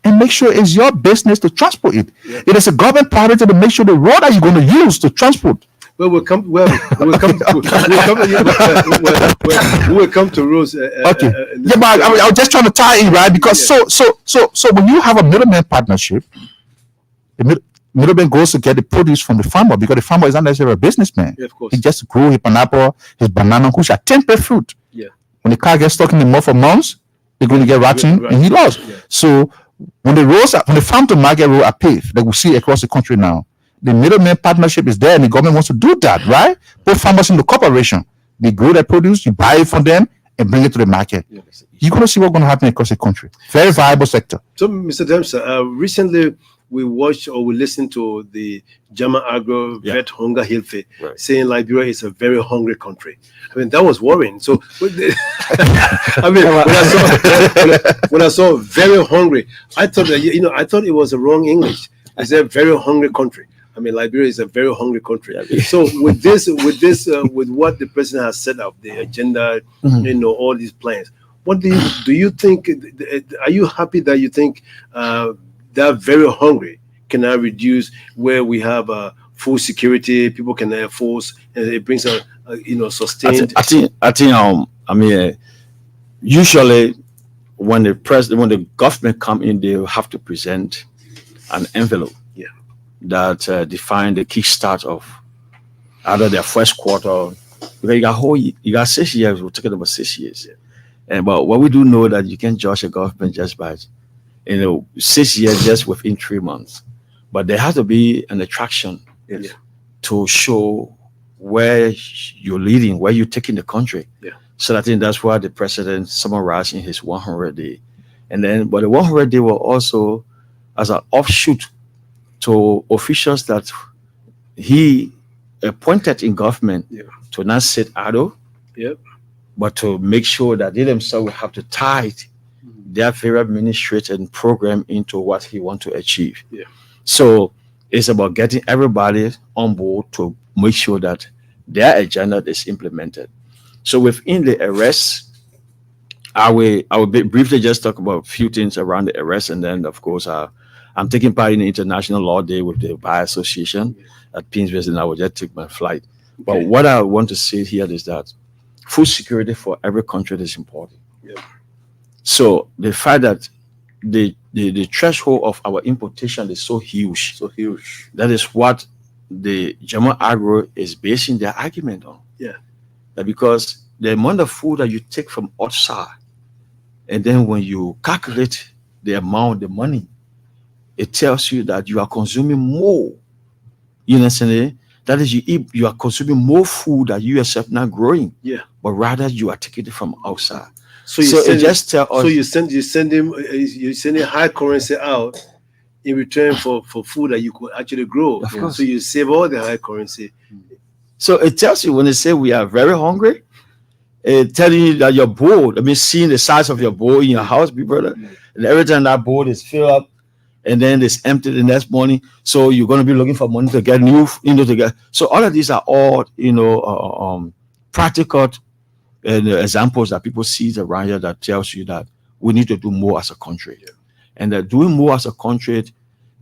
and make sure it's your business to transport it. Yeah. It is a government priority to make sure the road that you're going to use to transport. Well, we'll come to Rose. Okay. Yeah, but I was just trying to tie in, right? Because so when you have a middleman partnership, the middleman goes to get the produce from the farmer because the farmer is not necessarily a businessman. Yeah, of course. He just grow his pineapple, his banana, which are 10 per fruit. Yeah. When the car gets stuck in the mud for months, they're going to get rotten and he lost. Yeah. So when the farm to market road are paved, that we see across the country now, the middleman partnership is there and the government wants to do that, right? Put farmers in the corporation. They grow their produce, you buy it from them and bring it to the market. Yeah. You're going to see what's going to happen across the country. Very viable sector. So, Mr. Dempster, recently we watched or we listened to the German agro vet Hunger Hilfe saying Liberia is a very hungry country. I mean, that was worrying. So, I mean, when I saw very hungry, I thought that, I thought it was the wrong English. I said very hungry country. I mean, Liberia is a very hungry country. So with what the president has set up, the agenda, all these plans, What do you think? Are you happy that you think they're very hungry? Can I reduce where we have food security? People can have force, and it brings sustained. I mean, usually when when the government come in, they have to present an envelope Yeah. that define the kickstart of either their first quarter. Because you got 6 years. We're talking about 6 years. Yeah. And but what we do know that you can't judge a government just by 6 years just within 3 months. But there has to be an attraction Yes. Yeah. to show where you're leading, where you're taking the country. Yeah. So I think that's why the president summarized in his 100 day. And then, but the 100 day will also as an offshoot to officials that he appointed in government Yeah. to not sit idle, Yep. but to make sure that they themselves will have to tie their very administrative program into what he want to achieve. Yeah. So it's about getting everybody on board to make sure that their agenda is implemented. So within the arrest, I will briefly just talk about a few things around the arrest, and then of course I'm taking part in the International Law Day with the Bar Association at Pinsville, and I will just take my flight. But Okay. what I want to say here is that food security for every country is important. Yeah. So the fact that the threshold of our importation is so huge, So huge. that is what the German agro is basing their argument on. Yeah. That because the amount of food that you take from outside, and then when you calculate the amount, the money, it tells you that you are consuming more. You understand it? That is, you are consuming more food that you yourself not growing. Yeah. But rather you are taking it from outside. So It just tells us. So you send high currency out in return for food that you could actually grow. Of course. So you save all the high currency. So it tells you when they say we are very hungry, it telling you that you're bored. I mean, seeing the size of your bowl in your house, big brother, and every time that bowl is filled up and then it's empty the next morning. So you're going to be looking for money to get new, to get. So all of these are all, practical examples that people see around here that tells you that we need to do more as a country. Yeah. And that doing more as a country,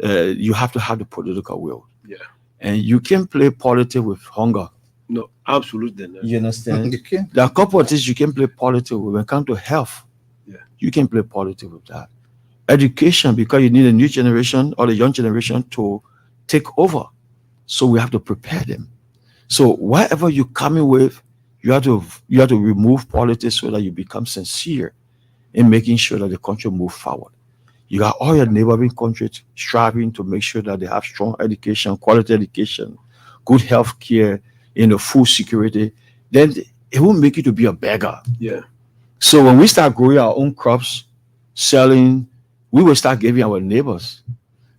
you have to have the political will. Yeah. And you can't play politics with hunger. No, absolutely not. You understand? Okay. There are a couple of things you can play politics with. When it comes to health, Yeah. you can play politics with that. Education, because you need a new generation or the young generation to take over. So we have to prepare them. So whatever you're coming with, you have to remove politics so that you become sincere in making sure that the country move forward. You got all your neighboring countries striving to make sure that they have strong education, quality education, good health care, food security. Then it won't make you to be a beggar. Yeah. So when we start growing our own crops, selling, we will start giving our neighbors.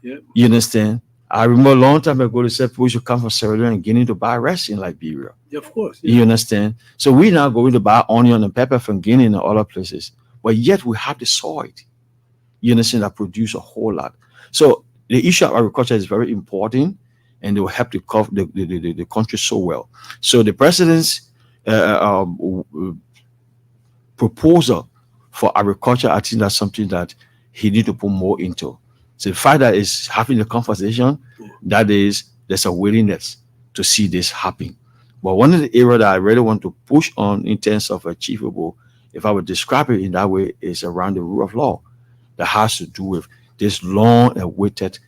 Yeah. You understand? I remember a long time ago they said people should come from Sierra Leone and Guinea to buy rice in Liberia. Yeah, of course. You understand? So we now going to buy onion and pepper from Guinea and other places. But yet we have the soil, you understand, that produce a whole lot. So the issue of agriculture is very important, and they will help to cover the country so well. So the president's proposal for agriculture, I think that's something that he need to put more into. So the fact that is having the conversation, that is, there's a willingness to see this happen. But one of the areas that I really want to push on in terms of achievable, if I would describe it in that way, is around the rule of law that has to do with this long-awaited,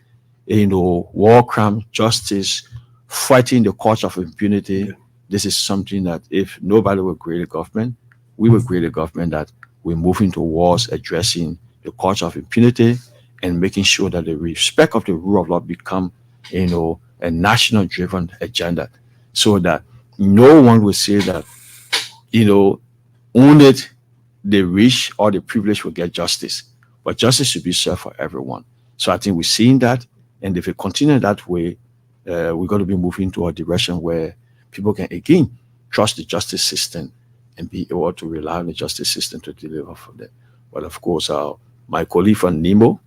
war crime justice, fighting the culture of impunity. Yeah. This is something that if nobody will create a government, we will create a government that we're moving towards addressing the culture of impunity and making sure that the respect of the rule of law become, a national-driven agenda, so that no one will say that, only the rich or the privileged will get justice, but justice should be served for everyone. So I think we're seeing that, and if we continue that way, we're going to be moving to a direction where people can again trust the justice system and be able to rely on the justice system to deliver for them. But of course, my colleague from NEMO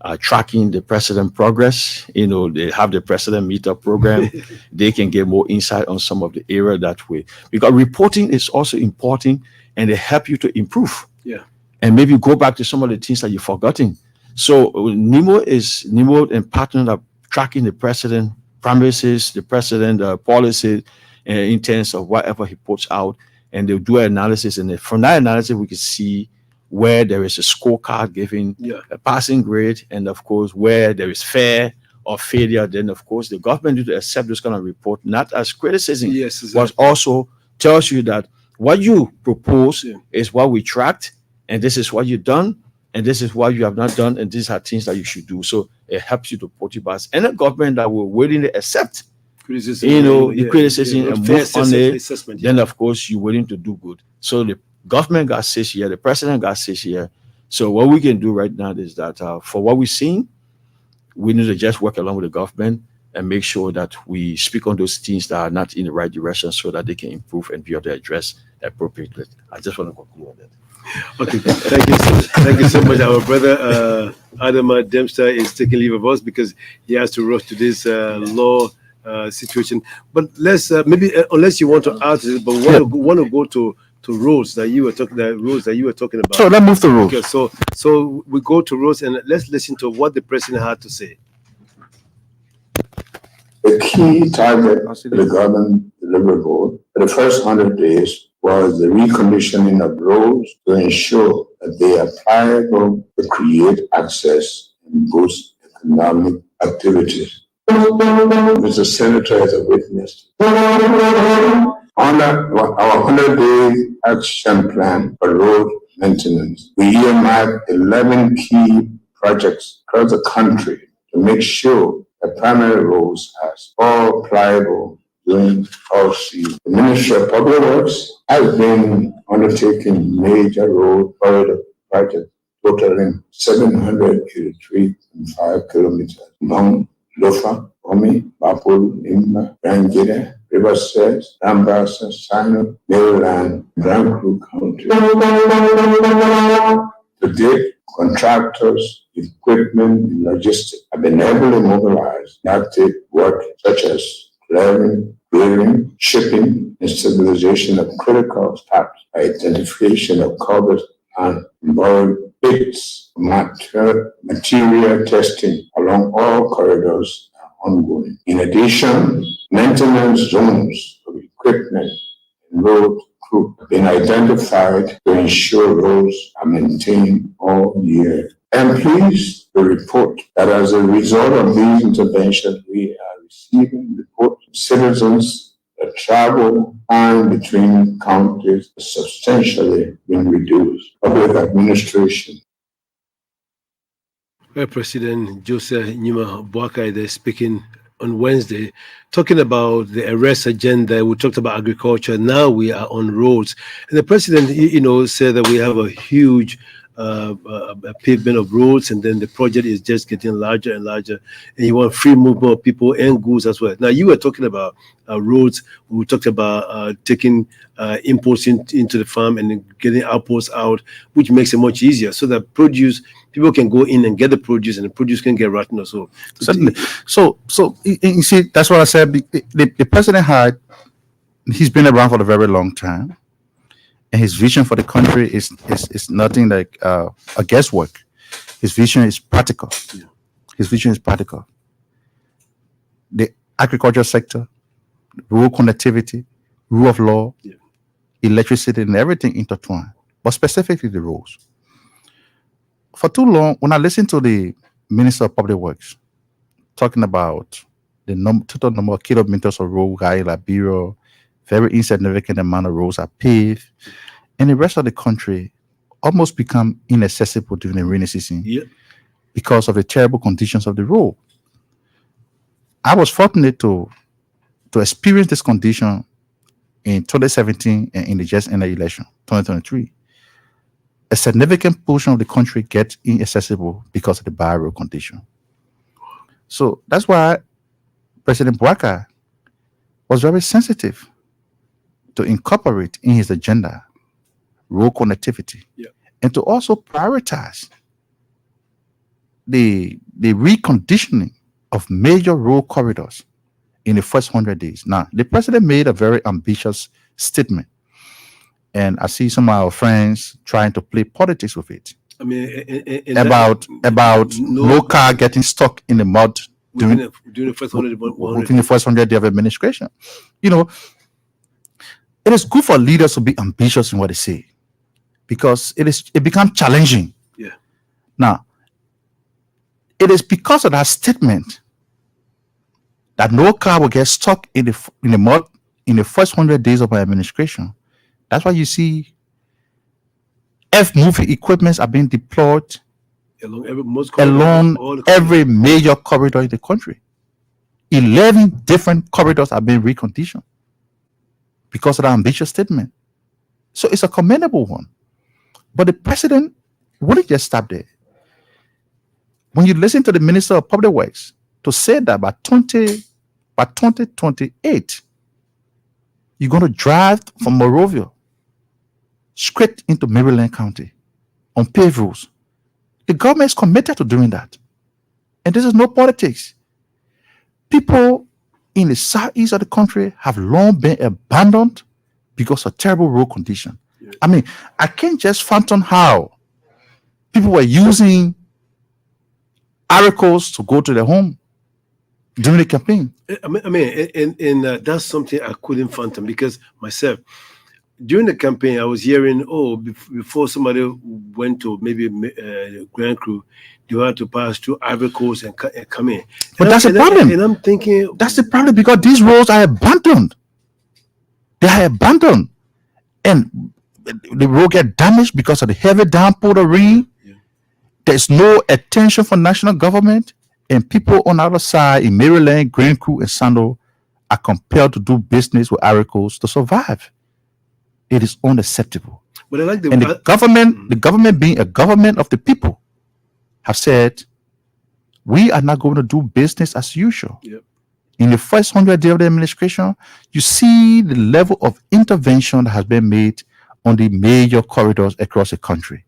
are tracking the president progress. They have the president meetup program. They can get more insight on some of the area that way, because reporting is also important and they help you to improve. Yeah. and maybe go back to some of the things that you've forgotten. So NIMO and partners are tracking the president promises, the president policy in terms of whatever he puts out, and they'll do an analysis. And from that analysis, we can see where there is a scorecard giving a passing grade, and of course where there is fair or failure. Then of course the government need to accept this kind of report not as criticism, Yes, exactly. but also tells you that what you propose is what we tracked, and this is what you've done, and this is what you have not done, and these are things that you should do. So it helps you to put it back. And a government that will willingly accept criticism, the criticism and fair move on it, assessment, then of course you're willing to do good. So the government got 6 years, the president got 6 years. So what we can do right now is that for what we're seeing, we need to just work along with the government and make sure that we speak on those things that are not in the right direction so that they can improve and be able to address appropriately. I just want to conclude on that. Okay, thank you so much. Our brother Adama Dempster is taking leave of us because he has to rush to this law situation. But let's maybe unless you want to add to it, but want to go to roads that you were talking about. So let's move to roads. Okay, so we go to roads and let's listen to what the president had to say. The key target of the government deliverable for the first 100 days was the reconditioning of roads to ensure that they are pliable to create access and boost economic activities. Mr. Senator, as a witness, under our 100-day action plan for road maintenance, we earmarked 11 key projects across the country to make sure that primary roads are all pliable during all season. The Ministry of Public Works has been undertaking major road corridor projects totaling 783.5 kilometers along Lofa, Omi, Bapul, Nimba, Rangida, Riverside, Rambasa, Sino, Maryland, Grand Crew County. To date, contractors, equipment, and logistics have been heavily mobilized in active work such as clearing, grading, shipping, and stabilization of critical steps, identification of culverts and borrowed pits, material testing along all corridors are ongoing. In addition, maintenance zones of equipment and road crew have been identified to ensure roads are maintained all year. I'm pleased to report that as a result of these interventions, we are receiving reports from citizens that travel time between counties has substantially been reduced. Public administration. President Joseph Nyuma Boakai there speaking on Wednesday, talking about the arrest agenda. We talked about agriculture. Now we are on roads. And the president, said that we have a huge pavement of roads, and then the project is just getting larger and larger, and you want free movement of people and goods as well. Now, you were talking about roads. We talked about taking imports into the farm and then getting outposts out, which makes it much easier so that people can go in and get the produce, and the produce can get rotten or so. Certainly. So you see, that's what I said. The president he's been around for a very long time, and his vision for the country is nothing like a guesswork. His vision is practical. Yeah. His vision is practical. The agriculture sector, rural connectivity, rule of law, electricity, and everything intertwined, but specifically the roads. For too long, when I listen to the Minister of Public Works talking about the total number of kilometers of road in Liberia, very insignificant amount of roads are paved, and the rest of the country almost become inaccessible during the rainy season because of the terrible conditions of the road. I was fortunate to experience this condition in 2017 and in the just ended election, 2023. A significant portion of the country gets inaccessible because of the bad road condition. So that's why President Bouakai was very sensitive to incorporate in his agenda road connectivity and to also prioritize the reconditioning of major road corridors in the first 100 days. Now, the president made a very ambitious statement And I see some of our friends trying to play politics with it. I mean, About no car getting stuck in the mud during the first 100 within the first 100 days of administration. You know, it is good for leaders to be ambitious in what they say, because it becomes challenging. Yeah. Now, it is because of that statement that no car will get stuck in the mud in the first 100 days of my administration. That's why you see moving equipments are being deployed along every major corridor in the country. 11 different corridors are being reconditioned because of the ambitious statement. So it's a commendable one. But the president wouldn't just stop there. When you listen to the Minister of Public Works to say that by 2028, you're going to drive from Monrovia straight into Maryland County on paved roads. The government is committed to doing that. And this is no politics. People in the southeast of the country have long been abandoned because of terrible road condition. Yeah. I mean, I can't just fathom how people were using articles to go to their home during the campaign. I mean, and that's something I couldn't fathom, because myself, during the campaign, I was hearing, before somebody went to maybe Grand Crew, you had to pass through Ivory Coast and come in. But that's the problem. And I'm thinking, that's the problem, because these roads are abandoned. They are abandoned, and the road get damaged because of the heavy downpour of rain. Yeah. There's no attention from national government, and people on the other side in Maryland, Grand Crew, and Sando are compelled to do business with Ivory Coast to survive. It is unacceptable. But I like the government being a government of the people, have said, we are not going to do business as usual. Yep. In the first 100 days of the administration, you see the level of intervention that has been made on the major corridors across the country,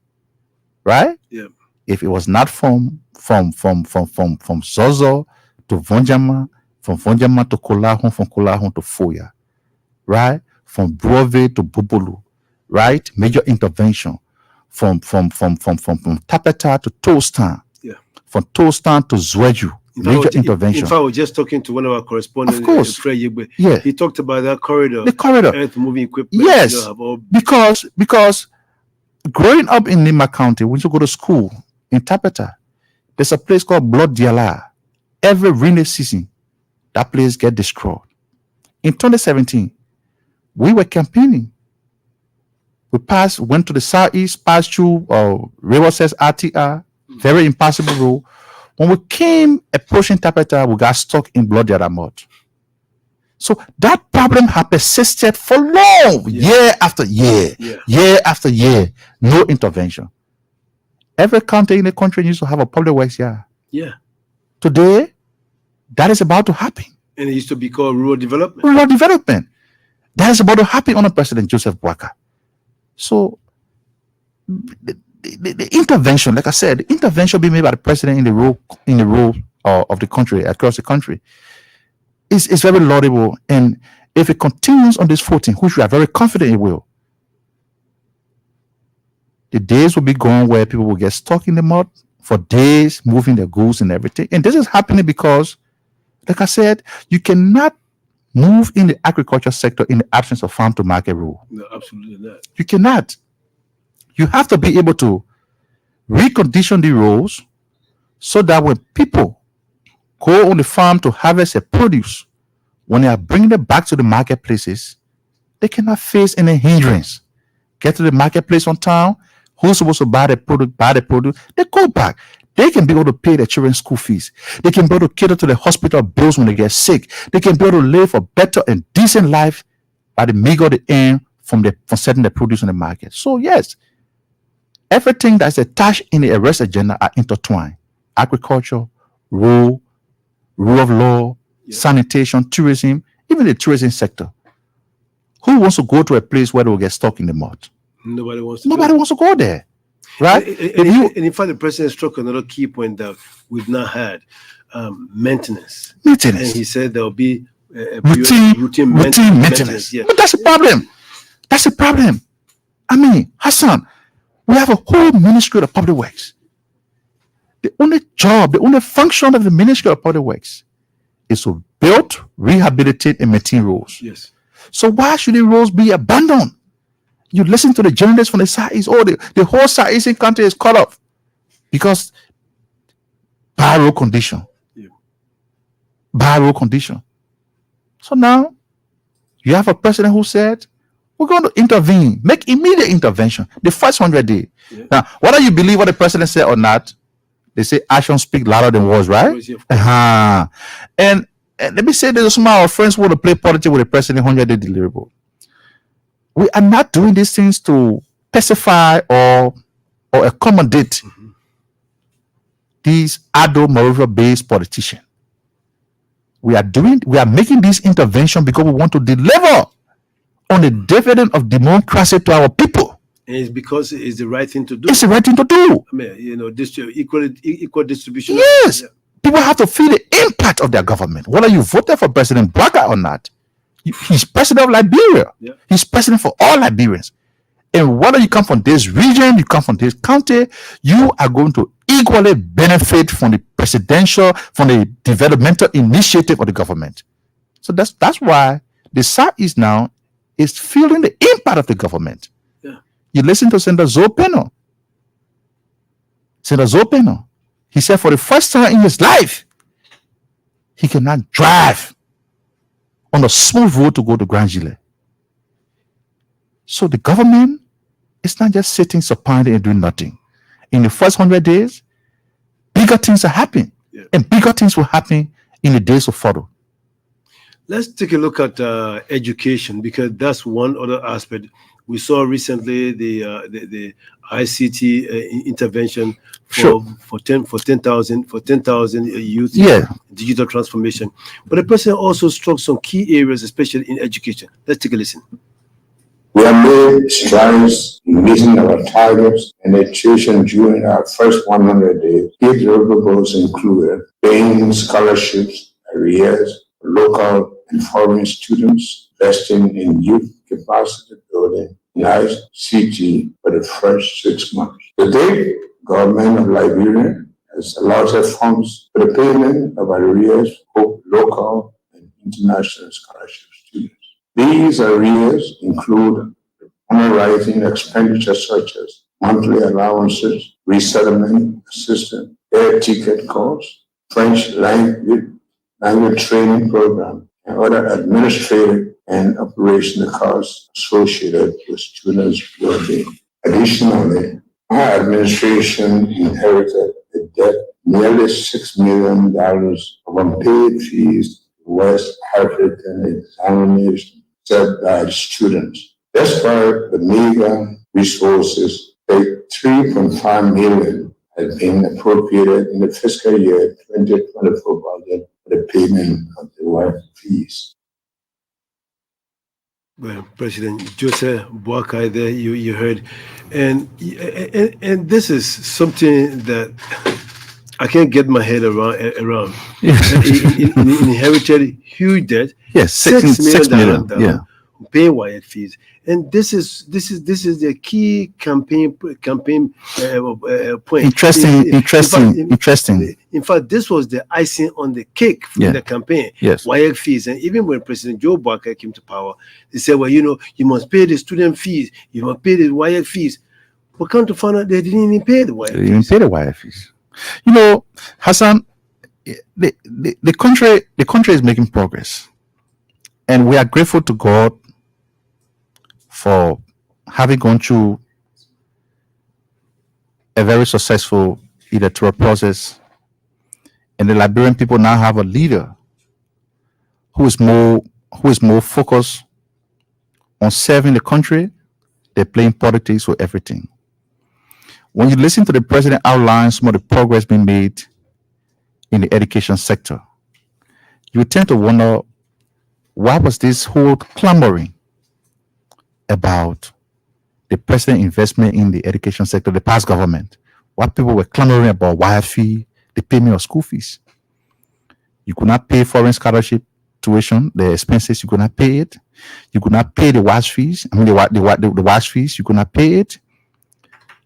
right? Yeah. If it was not from Zozo to Vonjama, from Vonjama to Kolahon, from Kolahon to Foya, right? From Brove to Bubulu, right? Major intervention from Tapeta to Toastan, yeah. From Toastan to Zweju, major intervention. In fact, I was just talking to one of our correspondents, of course. Fred Yegbe. Yeah. He talked about that corridor, the corridor, earth moving equipment. Yes, because growing up in Nima County, when you go to school in Tapeta, there's a place called Blood Diala. Every rainy season, that place get destroyed. In 2017. We were campaigning. We went to the southeast, passed through River says RTR, very impassable road. When we came approaching Tapeta, we got stuck in bloody mud. So that problem has persisted for long, year after year, year after year, no intervention. Every county in the country used to have a public works yard. Yeah. Today, that is about to happen. And it used to be called rural development. Rural development. That is about to happen under President Joseph Boakai. So the intervention, like I said, the intervention being made by the president in the role of the country, across the country, is very laudable. And if it continues on this footing, which we are very confident it will, the days will be gone where people will get stuck in the mud for days, moving their goods and everything. And this is happening because, like I said, you cannot move in the agriculture sector in the absence of farm to market rule. No, absolutely not. You cannot. You have to be able to recondition the roads so that when people go on the farm to harvest their produce, when they are bringing it back to the marketplaces, they cannot face any hindrance. Get to the marketplace on time. Who's supposed to buy the produce? They go back. They can be able to pay their children's school fees. They can be able to cater to the hospital bills when they get sick. They can be able to live a better and decent life by the meager they earn from selling the produce on the market. So yes, everything that's attached in the arrest agenda are intertwined. Agriculture, rule of law, sanitation, tourism, even the tourism sector. Who wants to go to a place where they will get stuck in the mud? Nobody wants to go there. Right? And in fact, the president struck another key point that we've not had, maintenance. Maintenance. And he said there will be routine maintenance. Yeah. But that's a problem. I mean, Hassan, we have a whole Ministry of Public Works. The only job, the only function of the Ministry of Public Works is to build, rehabilitate, and maintain roads. Yes. So why should the roads be abandoned? You listen to the journalists from the Southeast, the whole Southeastern country is cut off because bad road condition. Yeah. Bad road condition. So now you have a president who said, we're going to intervene, make immediate intervention, the first 100 days. Yeah. Now, whether you believe what the president said or not, they say actions speak louder than words, right? Yes, of course. Uh-huh. And let me say there's some of our friends who want to play politics with the president 100-day deliverable. We are not doing these things to pacify or accommodate these adult moral-based politicians. We are making this intervention because we want to deliver on the dividend of democracy to our people. And it's because it's the right thing to do. It's the right thing to do. I mean, equal distribution. Yes. Yeah. People have to feel the impact of their government. Whether you voted for President Baka or not, he's president of Liberia. Yeah. He's president for all Liberians. And whether you come from this region, you come from this county, you are going to equally benefit from the developmental initiative of the government. So that's why the Southeast now is feeling the impact of the government. Yeah. You listen to Senator Zopeno. He said for the first time in his life, he cannot drive on a smooth road to go to Grand Gile. So the government is not just sitting supinely and doing nothing. In the first 100 days, bigger things are happening. Yeah. And bigger things will happen in the days to follow. Let's take a look at education, because that's one other aspect. We saw recently the ICT intervention for 10,000 youth. Yeah. Digital transformation. But the president also struck some key areas, especially in education. Let's take a listen. We have made strides in meeting our targets and education during our first 100 days. Key deliverables included paying scholarships, arrears, for local and foreign students, investing in youth capacity building in ICT for the first 6 months. Today, government of Liberia has allotted funds for the payment of arrears for local and international scholarship students. These arrears include underwriting expenditures such as monthly allowances, resettlement assistance, air ticket costs, French language training program, and other administrative and operational costs associated with students' well-being. Additionally, our administration inherited a debt nearly $6 million of unpaid fees to West African examination set by students. Despite the meager resources, $3.5 million has been appropriated in the fiscal year 2024 budget for the payment of the work fees. Well, President Joseph Boakai there, you heard. And this is something that I can't get my head around. He inherited huge debt. Yes, $6 million yeah. Pay wire fees, and this is the key campaign point. Interesting. In fact, this was the icing on the cake for the campaign. Yes. Wire fees, and even when President Joe Baka came to power, he said, "Well, you must pay the student fees, you must pay the wire fees." But come to find out, they didn't even pay the wire fees. They didn't pay the wire fees. Hassan, the country is making progress, and we are grateful to God for having gone through a very successful electoral process, and the Liberian people now have a leader who is more focused on serving the country. They're playing politics with everything. When you listen to the president outline some of the progress being made in the education sector, you tend to wonder, why was this whole clamoring about the president investment in the education sector, the past government? Why people were clamoring about wire fee, the payment of school fees? You could not pay foreign scholarship tuition, the expenses, you could not pay it. You could not pay the watch fees. I mean, the watch fees. You could not pay it.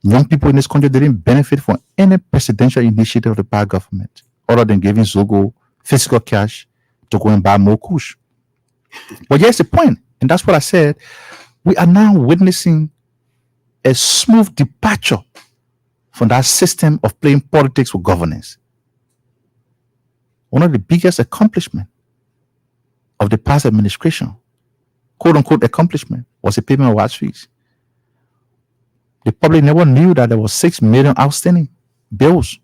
Young people in this country didn't benefit from any presidential initiative of the past government other than giving Zogo physical cash to go and buy more kush. But here's the point, and that's what I said. We are now witnessing a smooth departure from that system of playing politics with governance. One of the biggest accomplishments of the past administration, quote unquote accomplishment, was the payment of watch fees. The public never knew that there was 6 million outstanding bills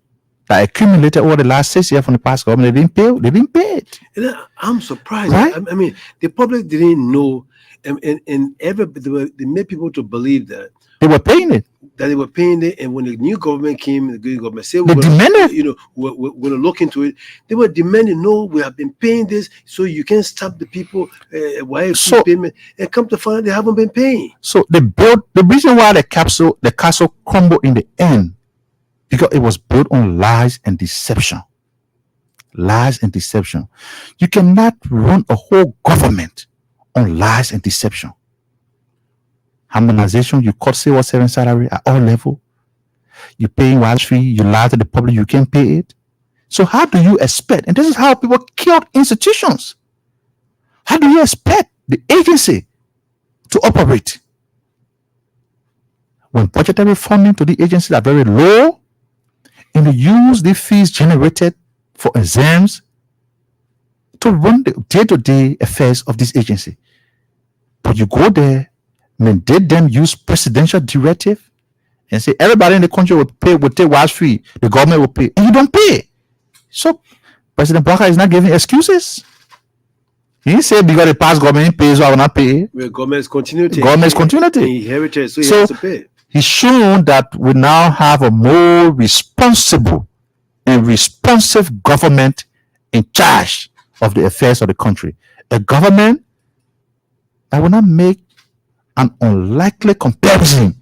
that accumulated over the last 6 years from the past government. They didn't pay it. And I'm surprised. Right? I mean, the public didn't know, and they made people to believe that They were paying it. they were paying it. And when the new government came, the new government said, They demanded. we're going to look into it. They were demanding, no, we have been paying this, so you can't stop the people So- payment. And come to find out they haven't been paying. So they built the reason why the castle crumbled in the end, because it was built on lies and deception. Lies and deception. You cannot run a whole government on lies and deception. Harmonization, you cut civil servant salary at all levels. You're paying watch fee, you lie to the public, you can't pay it. So how do you expect, and this is how people killed institutions. How do you expect the agency to operate when budgetary funding to the agencies are very low, and they use the fees generated for exams to run the day-to-day affairs of this agency? But you go there, mandate them use presidential directive and say everybody in the country will take watch fee, the government will pay, and you don't pay. So President Barker is not giving excuses. He said because the past government pays, so I will not pay. Where government's continuity. Government's continuity. Inherited, so he So- has to pay. He's shown that we now have a more responsible and responsive government in charge of the affairs of the country. A government that will not make an unlikely comparison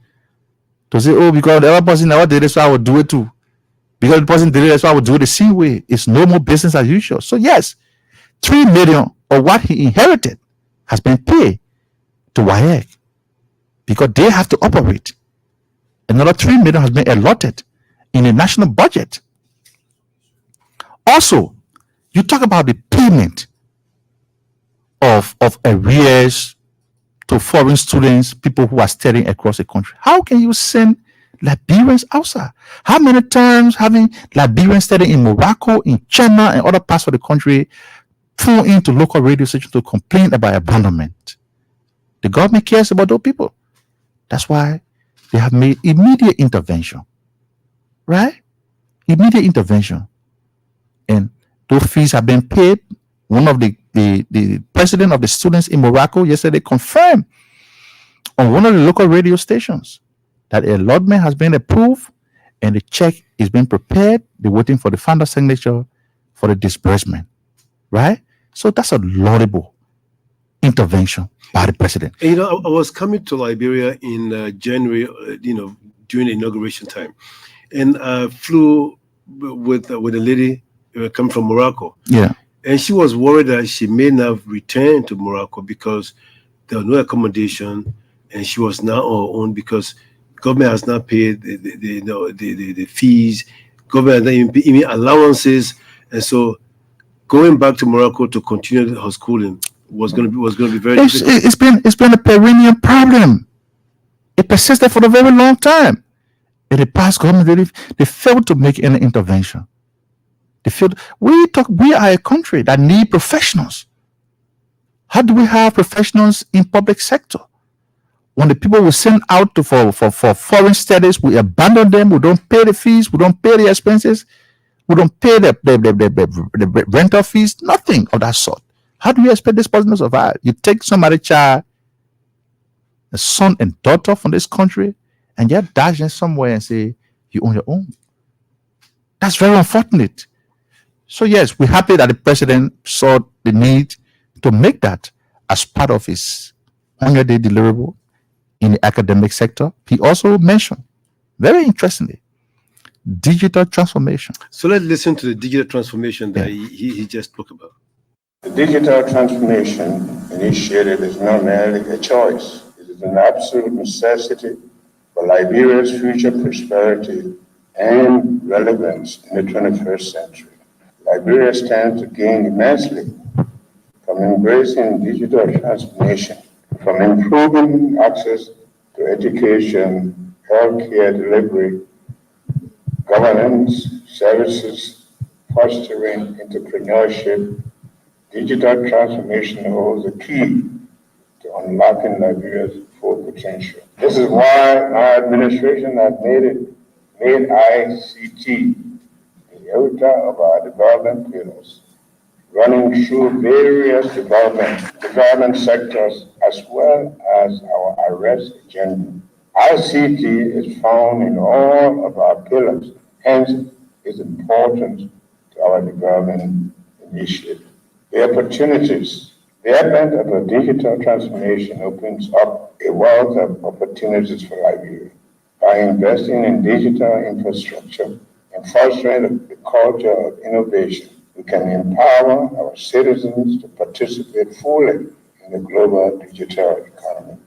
to say, oh, because the other person never did it, so I will do it too. Because the person did it, so I will do it the same way. It's no more business as usual. So yes, 3 million of what he inherited has been paid to WAEC because they have to operate. Another 3 million has been allotted in the national budget. Also, you talk about the payment of arrears to foreign students, people who are studying across the country. How can you send Liberians outside? How many times having Liberians studying in Morocco, in China, and other parts of the country phone into local radio stations to complain about abandonment? The government cares about those people. That's why they have made immediate intervention, right? Immediate intervention. And those fees have been paid. One of the president of the students in Morocco yesterday confirmed on one of the local radio stations that a allotment has been approved and the check is being prepared. They're waiting for the founder signature for the disbursement, right? So that's a laudable intervention by the president. And, I was coming to Liberia in January, during the inauguration time, and I flew with a lady coming from Morocco. Yeah. And she was worried that she may not return to Morocco because there was no accommodation, and she was now on her own because government has not paid the fees. Government has not even allowances, and so going back to Morocco to continue her schooling was going to be very difficult. It's been a perennial problem. It persisted for a very long time. In the past government, they failed to make any intervention. We are a country that need professionals. How do we have professionals in public sector? When the people we send out for foreign studies, we abandon them. We don't pay the fees. We don't pay the expenses. We don't pay the rental fees. Nothing of that sort. How do you expect this person to survive? You take somebody's child, a son and daughter from this country, and you're dashing somewhere and say you own your own. That's very unfortunate. So yes, we're happy that the president saw the need to make that as part of his 100-day deliverable in the academic sector. He also mentioned, very interestingly, digital transformation. So let's listen to the digital transformation that he just spoke about. The digital transformation initiative is not merely a choice. It is an absolute necessity for Liberia's future prosperity and relevance in the 21st century. Liberia stands to gain immensely from embracing digital transformation, from improving access to education, healthcare delivery, governance, services, fostering entrepreneurship. Digital transformation holds the key to unlocking Liberia's full potential. This is why my administration has made ICT the altar of our development pillars, running through various development sectors as well as our arrest agenda. ICT is found in all of our pillars, hence is important to our development initiative. The opportunities. The advent of a digital transformation opens up a wealth of opportunities for Liberia. By investing in digital infrastructure and fostering a culture of innovation, we can empower our citizens to participate fully in the global digital economy.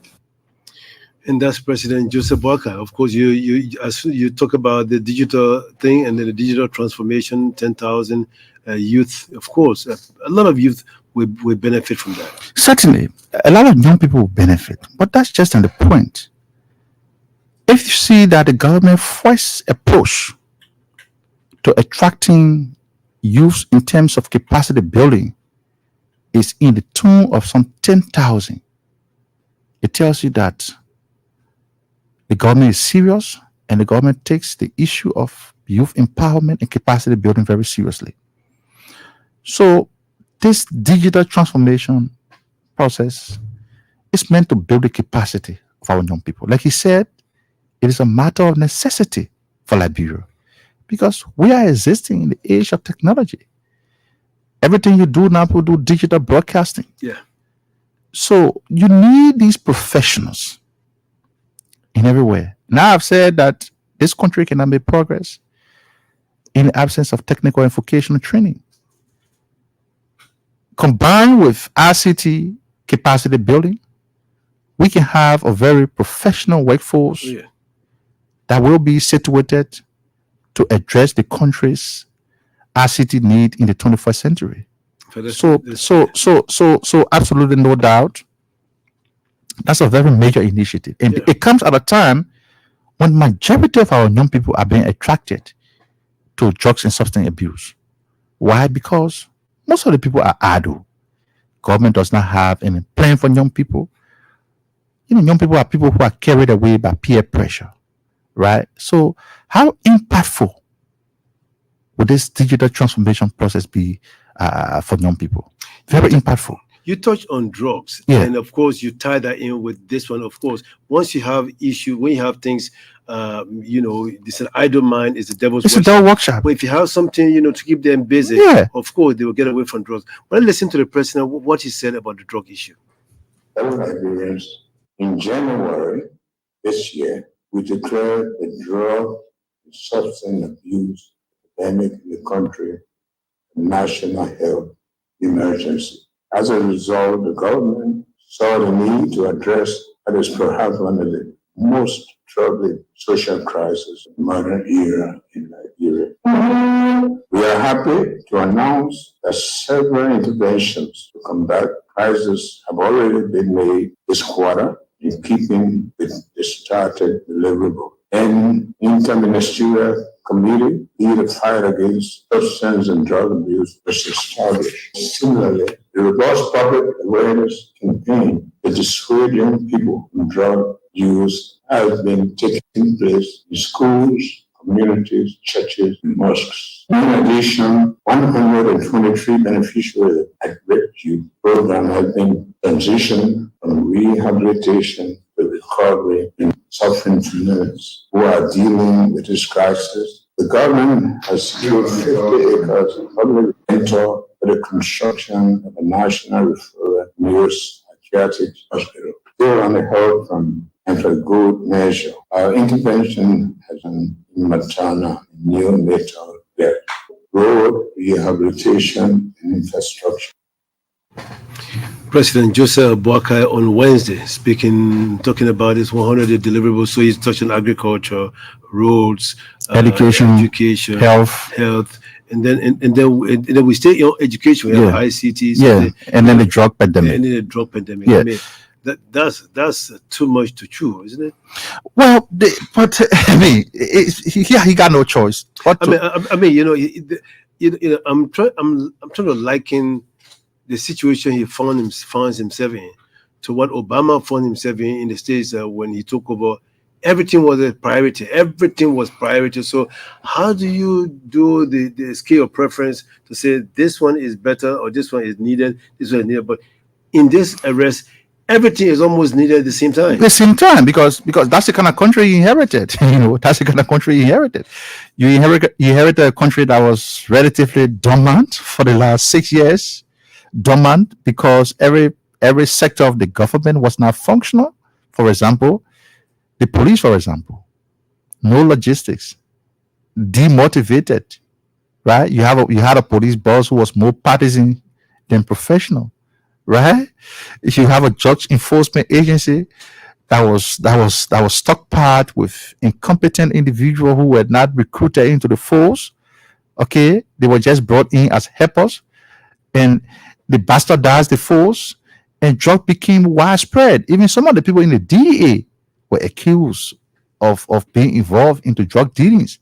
And that's President Joseph Walker. Of course, as you talk about the digital thing and then the digital transformation, 10,000 youth. Of course, a lot of youth will benefit from that. Certainly, a lot of young people will benefit, but that's just not the point. If you see that the government forces a push to attracting youth in terms of capacity building is in the tune of some 10,000, it tells you that the government is serious and the government takes the issue of youth empowerment and capacity building very seriously. So this digital transformation process is meant to build the capacity of our young people. Like he said, it is a matter of necessity for Liberia because we are existing in the age of technology. Everything you do now, people do digital broadcasting. Yeah. So you need these professionals in everywhere. Now I've said that this country cannot make progress in the absence of technical and vocational training. Combined with ICT capacity building, we can have a very professional workforce that will be situated to address the country's ICT need in the 21st century. So absolutely no doubt, that's a very major initiative. And it comes at a time when majority of our young people are being attracted to drugs and substance abuse. Why? Because most of the people are idle. Government does not have any plan for young people. Young people are people who are carried away by peer pressure, right? So how impactful would this digital transformation process be for young people? Very impactful. You touched on drugs, and of course, you tie that in with this one. Of course, once you have issue, when you have things, this an idle mind is the devil's workshop. It's a devil workshop. But if you have something, to keep them busy, of course, they will get away from drugs. But let's listen to the president, what he said about the drug issue. Fellow Liberians, in January this year, we declared the drug and substance abuse epidemic in the country a national health emergency. As a result, the government saw the need to address what is perhaps one of the most troubling social crises of the modern era in Nigeria. We are happy to announce that several interventions to combat crisis have already been made this quarter in keeping with the started deliverable. An interministerial committee lead a fight against substance and drug abuse was established. Similarly, the robust public awareness campaign to dissuade young people from drug use has been taking place in schools, communities, churches, and mosques. In addition, 123 beneficiaries at Great Youth program have been transitioned from rehabilitation to recovery and suffering families who are dealing with this crisis. The government has secured 50 acres of public rental for the construction of a national referral neuropsychiatric hospital. Still on the help from and for good measure, our intervention has an maternal and neonatal death, road rehabilitation and infrastructure, President Joseph Boakai on Wednesday, talking about his 100-day deliverables. So he's touching agriculture, roads, Education, education, health. health, and then we stay on education. We have Yeah. ICT, so Yeah, and then the drug pandemic. and then the drug pandemic. Yeah. I mean, that's too much to chew, isn't it? Well, but I mean, he got no choice. But I mean, I'm trying to liken the situation he finds himself in to what Obama found himself in the States when he took over. Everything was a priority. Everything was priority. So how do you do the scale of preference to say this one is better or this one is needed, this one is needed? But in this arrest, everything is almost needed at the same time. at the same time, because that's the kind of country you inherited. That's the kind of country you inherited. You inherited a country that was relatively dormant for the last 6 years, dormant because every sector of the government was not functional. For example, the police, for example, no logistics, demotivated. Right? You had a police boss who was more partisan than professional. Right? If you have a drug enforcement agency that was stockpiled with incompetent individuals who were not recruited into the force. Okay, they were just brought in as helpers, and they bastardized the force, and drug became widespread. Even some of the people in the DEA were accused of being involved into drug dealings.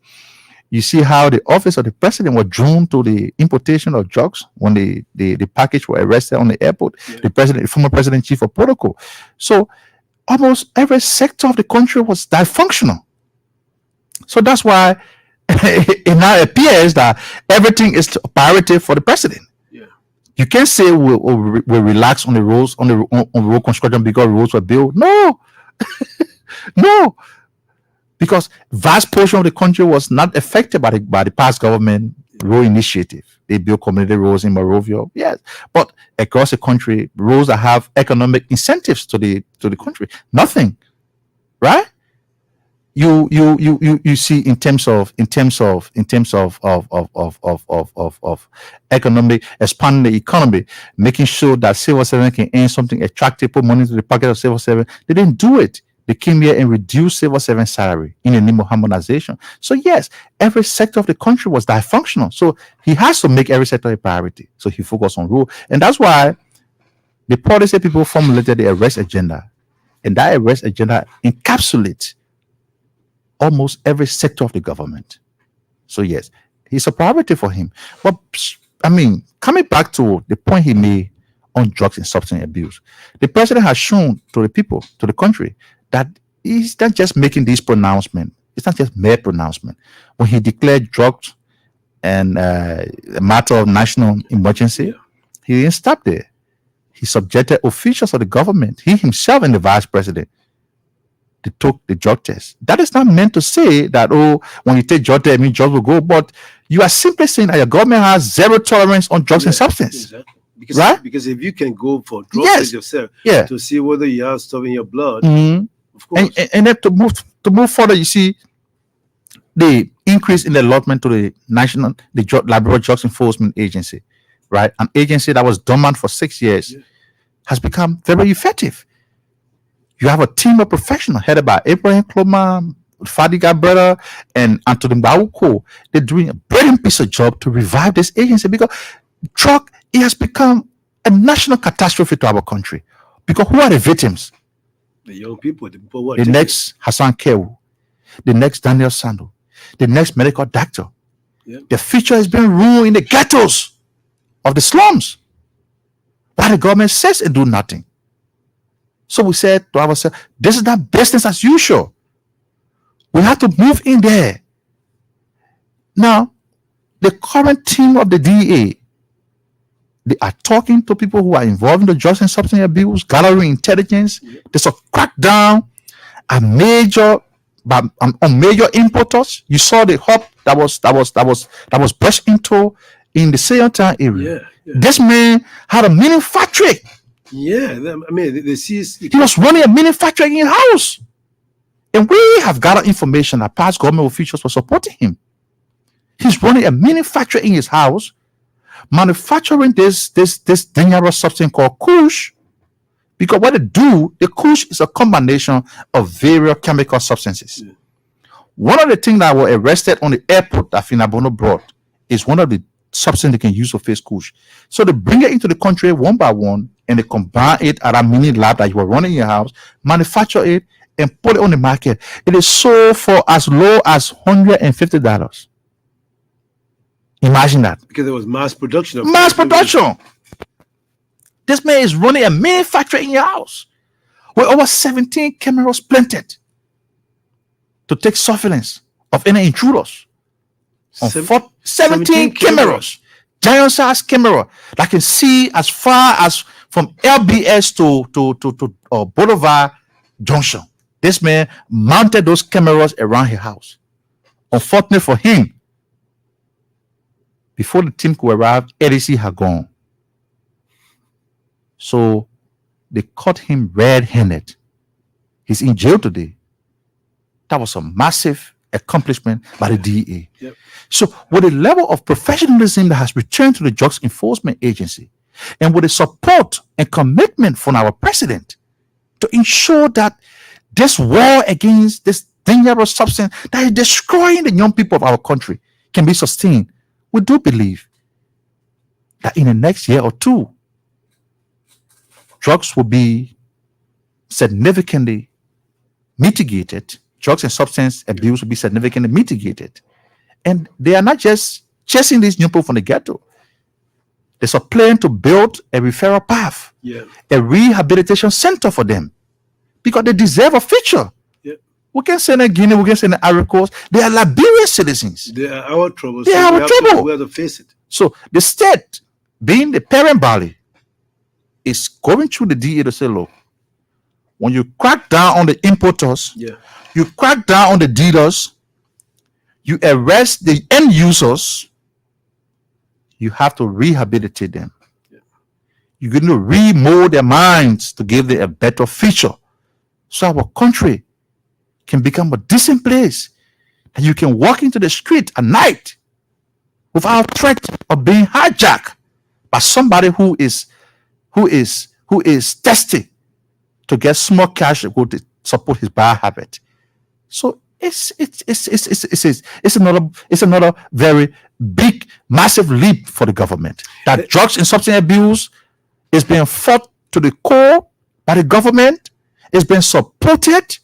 You see how the office of the president was drawn to the importation of drugs when the package were arrested on the airport. Yeah. The former president, chief of protocol. So almost every sector of the country was dysfunctional. So that's why it now appears that everything is a priority for the president. Yeah. You can't say we'll relax on the roads on road construction because roads were built. No, no, because vast portion of the country was not affected by the past government road initiative. They built community roads in Morovia, yes, but across the country, roads that have economic incentives to the country, nothing, right? You see in terms of economic expanding the economy, making sure that civil servant can earn something attractive, put money into the pocket of civil servant. They didn't do it. They came here and reduced civil servant salary in the name of harmonization. So yes, every sector of the country was dysfunctional. So he has to make every sector a priority. So he focused on rule, and that's why the policy people formulated the arrest agenda, and that arrest agenda encapsulates almost every sector of the government. So yes, it's a priority for him. But I mean, coming back to the point he made on drugs and substance abuse, the president has shown to the people, to the country, that he's not just making these pronouncements. It's not just mere pronouncement. When he declared drugs and a matter of national emergency, Yeah. he didn't stop there. He subjected officials of the government, he himself and the vice president, they took the drug test. That is not meant to say that, oh, when you take drug test, I mean drugs will go, but you are simply saying that your government has zero tolerance on drugs and Yeah, substance. exactly. Because, Right? because if you can go for drug Yes. test yourself Yeah. to see whether you have stuff in your blood, Mhm. of course. And then to move further, you see the increase in the allotment to the Laboratory Drugs Enforcement Agency, right? An agency that was dormant for 6 years Yeah. has become very effective. You have a team of professionals headed by Abraham Kloma, Fadiga Brother, and Anthony Bauko. They're doing a brilliant piece of job to revive this agency because drug, it has become a national catastrophe to our country. Because who are the victims? The young people, the people who are The taking- next Hassan Kewu, the next Daniel Sando, the next medical doctor. Yeah. The future is being ruined in the ghettos of the slums. Why the government says it do nothing. So we said to ourselves, this is not business as usual. We have to move in there. Now, the current team of the DEA, they are talking to people who are involved in the drugs and substance abuse, gathering intelligence. There's a crackdown on major importers. You saw the hub that was burst into in the Seattle area. Yeah, yeah, This man had a manufacturing. yeah. I mean, they see. He was running a manufacturing in house. And we have gathered information that past government officials were supporting him. He's running a manufacturer in his house manufacturing this dangerous substance called kush. Because what they do, the kush is a combination of various chemical substances. Yeah. One of the things that were arrested on the airport that Finabono brought is one of the substances they can use to face kush. So they bring it into the country one by one, and they combine it at a mini lab that you are running in your house, manufacture it, and put it on the market. It is sold for as low as $150. Imagine that. Because there was mass production. Of Mass production. This man is running a manufacturer in your house with over 17 cameras planted to take surveillance of any intruders. On 17 cameras, giant size camera that can see as far as from LBS to Boulevard Junction. This man mounted those cameras around his house. Unfortunately for him, before the team could arrive, ELBC had gone. So they caught him red-handed. He's in jail today. That was a massive accomplishment by the DEA. Yep. So with the level of professionalism that has returned to the Drugs Enforcement Agency, and with the support and commitment from our president to ensure that this war against this dangerous substance that is destroying the young people of our country can be sustained, we do believe that in the next year or two, drugs will be significantly mitigated. Drugs and substance abuse will be significantly mitigated. And they are not just chasing these young people from the ghetto. There's a plan to build a referral path, a rehabilitation center for them, because they deserve a future. Yeah. We can send a Guinea, we can send an Ivory Coast. They are Liberian citizens. They are our trouble. They are our trouble. We have to face it. So the state, being the parent body, is going through the DA to say, look, when you crack down on the importers, you crack down on the dealers, you arrest the end users, you have to rehabilitate them. You're going to remold their minds to give them a better future, so our country can become a decent place that you can walk into the street at night without threat of being hijacked by somebody who is thirsty to get small cash to go to support his bad habit. So it's another very big, massive leap for the government. That drugs and substance abuse is being fought to the core by the government, is being supported,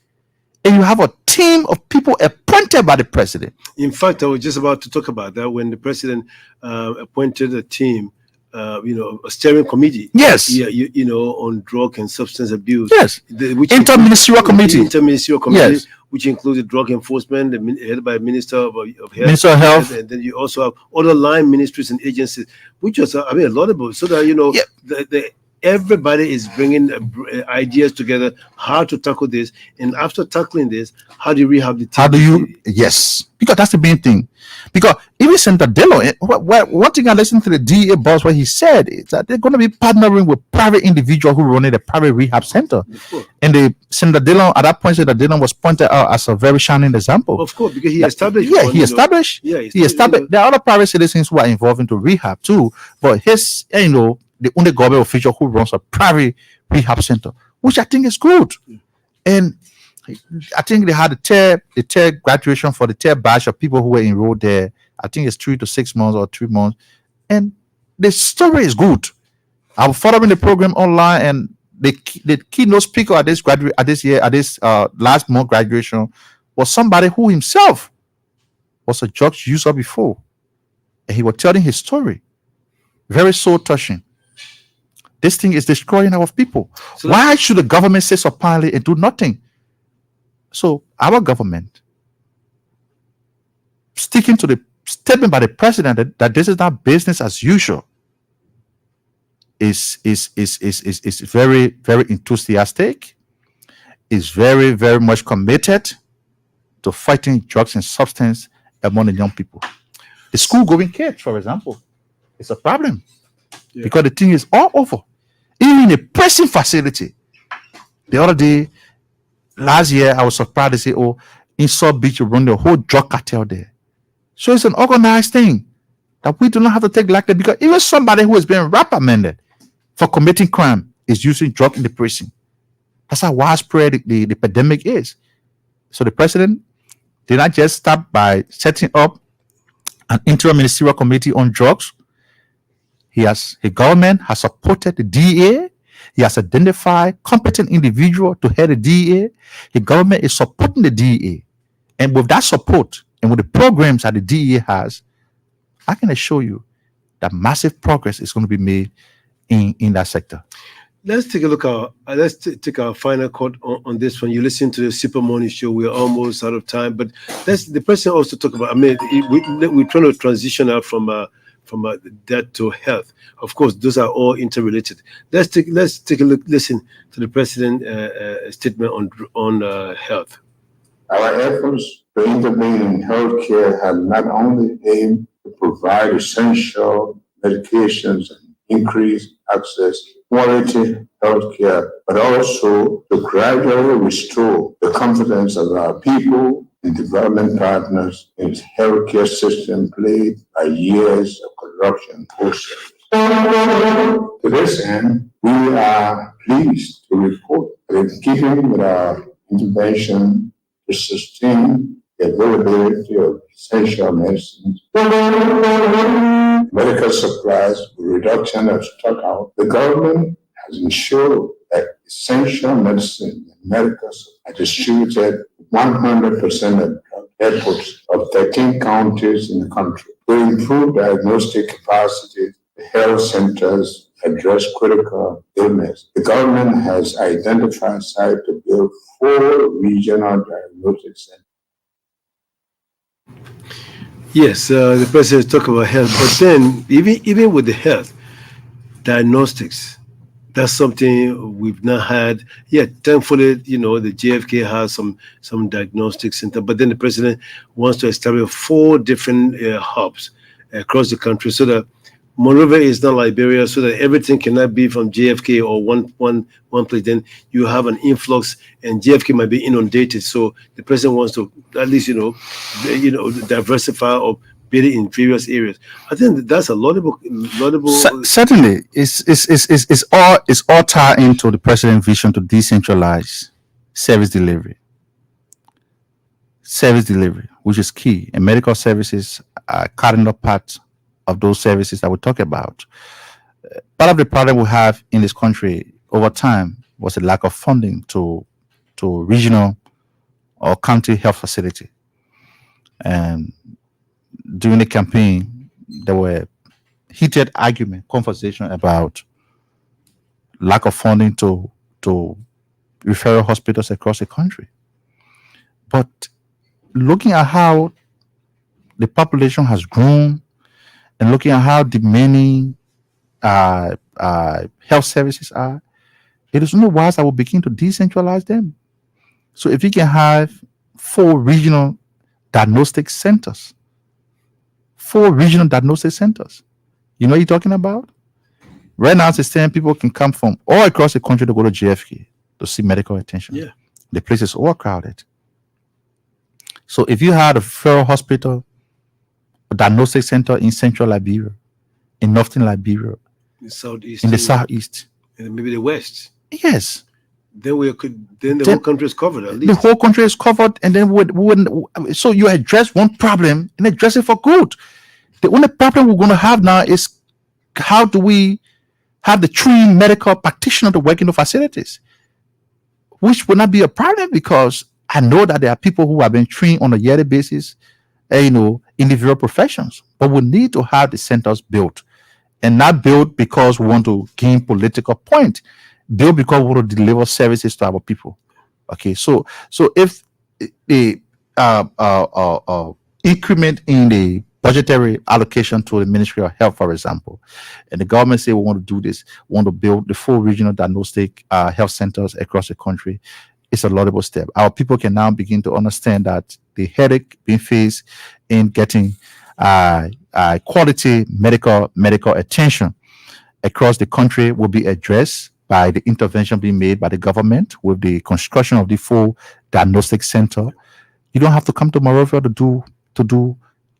and you have a team of people appointed by the president. In fact, I was just about to talk about that when the president appointed a team, a steering committee. Yes. On drug and substance abuse. Yes. Interministerial committee. Interministerial committee, Yes. which included drug enforcement, headed by Minister of Health. Minister of Health. And then you also have other line ministries and agencies, which was, laudable. So that, everybody is bringing ideas together, how to tackle this. And after tackling this, how do you rehabilitate? How do you? Yes. Because that's the main thing. Because even Senator Dello, one thing I listened to the DA boss, what he said is that they're going to be partnering with private individuals who run a private rehab center. And Senator Dello, at that point, Senator Dello was pointed out as a very shining example. Of course, because he established. He established. There are other private citizens who are involved into rehab too. But his, the only government official who runs a private rehab center, which I think is good. And I think they had the third graduation for the third batch of people who were enrolled there. I think it's 3 to 6 months or 3 months. And the story is good. I'm following the program online, and the keynote speaker at this last month graduation was somebody who himself was a drug user before. And he was telling his story. Very soul touching. This thing is destroying our people. So why should the government sit supinely and do nothing? So our government, sticking to the statement by the president that this is not business as usual, is very, very enthusiastic, is very, very much committed to fighting drugs and substance among the young people. The school-going kids, for example, is a problem. Because the thing is all over. Even in a pressing facility. The other day, last year, I was surprised to say, in South Beach, you run the whole drug cartel there. So it's an organized thing. that we do not have to take lightly, because even somebody who has been reprimanded for committing crime is using drug in the prison. That's how widespread the epidemic is. So the president did not just start by setting up an interim ministerial committee on drugs. His government has supported the DEA. He has identified competent individual to head the DEA. The government is supporting the DEA. And with that support and with the programs that the DEA has, I can assure you that massive progress is going to be made in that sector. Let's take a look at take our final quote on this one. You listen to the Super Morning Show. We're almost out of time, but the president also talk about. I mean, we're trying to transition out from debt to health. Of course, those are all interrelated. Let's take a look. Listen to the president statement on health. Our efforts to intervene in healthcare have not only aimed to provide essential medications and increase access to quality healthcare, but also to gradually restore the confidence of our people and development partners in the healthcare system plagued by years of corruption post-service. To this end, we are pleased to report that in keeping with our intervention to sustain the availability of essential medicines, medical supplies, with reduction of stock out, the government has ensured that essential medicine and medical supplies are distributed 100% of airports of 13 counties in the country. To improve diagnostic capacity, the health centers address critical illness. The government has identified sites to build 4 regional diagnostic centers. Yes, the president talk about health, but then even with the health diagnostics, that's something we've not had yet. Thankfully, the JFK has some diagnostic center, but then the president wants to establish 4 different hubs across the country, so that Monrovia is not Liberia, so that everything cannot be from JFK or one place. Then you have an influx, and JFK might be inundated. So the president wants to at least diversify or build it in various areas. I think that's a laudable. Certainly, it's all tied into the president's vision to decentralize service delivery, which is key, and medical services are cardinal part of those services that we talk about. Part of the problem we have in this country over time was a lack of funding to regional or county health facility. And during the campaign, there were heated conversation about lack of funding to referral hospitals across the country. But looking at how the population has grown, and looking at how demanding health services are, it is only wise that we begin to decentralize them. So if you can have 4 regional diagnostic centers, you know what you're talking about? Right now, it's saying people can come from all across the country to go to JFK to see medical attention. Yeah. The place is overcrowded. So if you had a referral hospital, a diagnostic center in central Liberia, in northern Liberia, in southeast, in the southeast, and maybe the west. Yes. Then the whole country is covered at least. The whole country is covered, and then so you address one problem and address it for good. The only problem we're going to have now is how do we have the trained medical practitioner to work in the facilities, which will not be a problem, because I know that there are people who have been trained on a yearly basis, individual professions, but we need to have the centers built, and not built because we want to gain political point, built because we want to deliver services to our people. Okay, so if the increment in the budgetary allocation to the Ministry of Health, for example, and the government say we want to do this, we want to build the 4 regional diagnostic health centers across the country, it's a laudable step. Our people can now begin to understand that the headache being faced in getting quality medical attention across the country will be addressed by the intervention being made by the government with the construction of the 4 diagnostic center. You don't have to come to Monrovia to do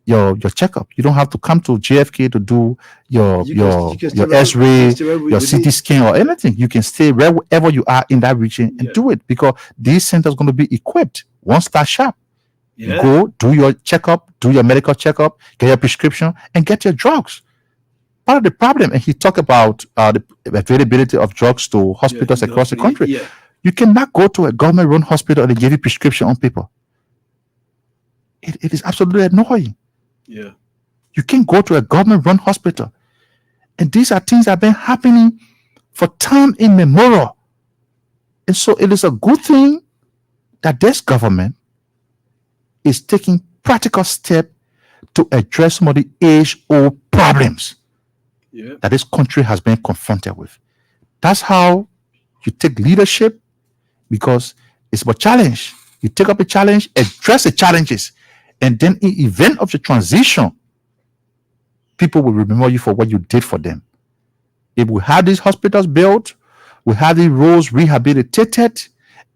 your checkup. You don't have to come to JFK to do your You can your still X-ray, still right your within. CT scan, or anything. You can stay right wherever you are in that region and Yeah. do it, because these centers going to be equipped. One-stop shop. You Yeah. go do your checkup, do your medical checkup, get your prescription, and get your drugs. Part of the problem, and he talked about the availability of drugs to hospitals across the country. Yeah. You cannot go to a government-run hospital and they give you prescription on paper. It is absolutely annoying. Yeah. You can't go to a government-run hospital, and these are things that have been happening for time immemorial. And so it is a good thing that this government is taking practical steps to address some of the age-old problems Yeah. that this country has been confronted with. That's how you take leadership, because it's about challenge. You take up a challenge, address the challenges, and then in event of the transition, people will remember you for what you did for them. If we have these hospitals built, we have these roads rehabilitated,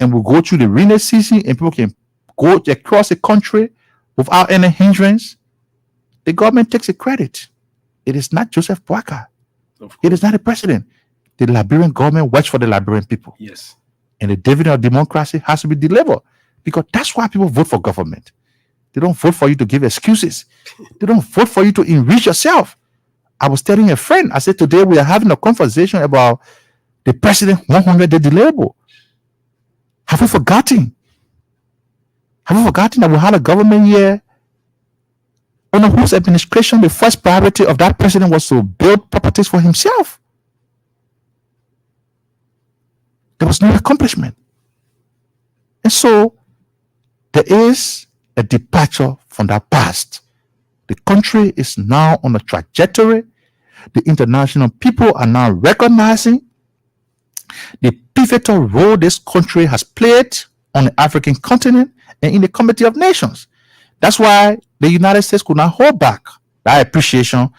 and we go through the rainy season and people can go across the country without any hindrance, the government takes the credit. It is not Joseph Boakai. Of It course. is not the president. The Liberian government works for the Liberian people. Yes. And the dividend of democracy has to be delivered, because that's why people vote for government. They don't vote for you to give excuses. They don't vote for you to enrich yourself. I was telling a friend, I said, today we are having a conversation about the president 100-day deliverable. Have we forgotten? Have we forgotten that we had a government here under whose administration the first priority of that president was to build properties for himself? There was no accomplishment. And so there is a departure from that past. The country is now on a trajectory. The international people are now recognizing the pivotal role this country has played on the African continent and in the Committee of Nations. That's why the United States could not hold back that appreciation.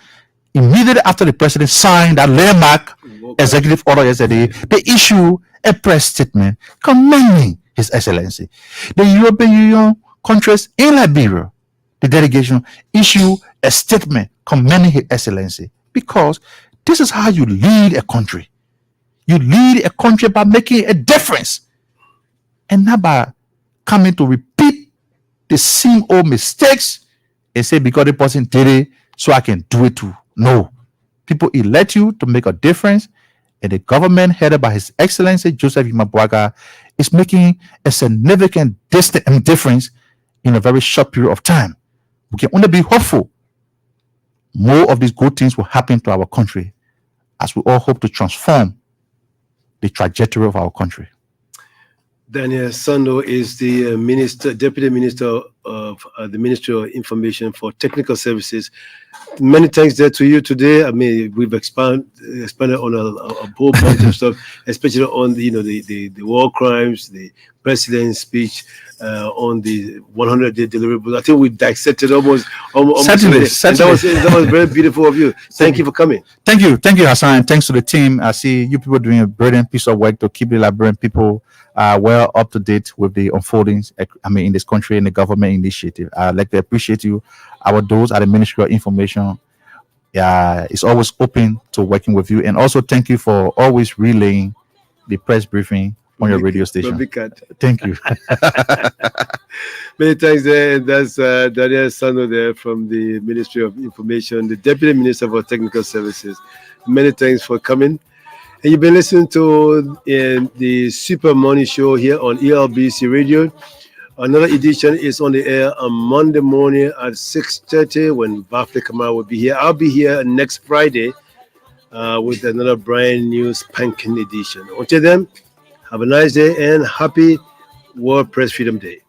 Immediately after the president signed that landmark executive order yesterday, they issue a press statement commending His Excellency. The European Union countries in Liberia, the delegation, issue a statement commending His Excellency, because this is how you lead a country. You lead a country by making a difference, and not by coming to repeat the same old mistakes and say, because the person did it, so I can do it too. No. People elect you to make a difference, and the government headed by His Excellency Joseph Boakai is making a significant difference in a very short period of time. We can only be hopeful more of these good things will happen to our country as we all hope to transform the trajectory of our country. Daniel Sando is the Deputy Minister of the Ministry of Information for Technical Services. Many thanks there to you today. I mean, we've expanded on a whole bunch of stuff, especially on the war crimes, the president's speech, on the 100-day deliverables. I think we dissected almost. Certainly. That was very beautiful of you. Thank you for coming. Thank you, Hassan. Thanks to the team. I see you people doing a brilliant piece of work to keep the Liberian people well up to date with the unfoldings. In this country and the government initiative. I'd like to appreciate you. Those at the Ministry of Information. It's always open to working with you, and also thank you for always relaying the press briefing on your radio station. Thank you. Many thanks there. That's Daniel Sando there from the Ministry of Information, the Deputy Minister for Technical Services. Many thanks for coming. And you've been listening to the Super Money Show here on ELBC Radio. Another edition is on the air on Monday morning at 6:30 when Bafle Kamara will be here. I'll be here next Friday with another brand new spanking edition. Until then, have a nice day and happy World Press Freedom Day.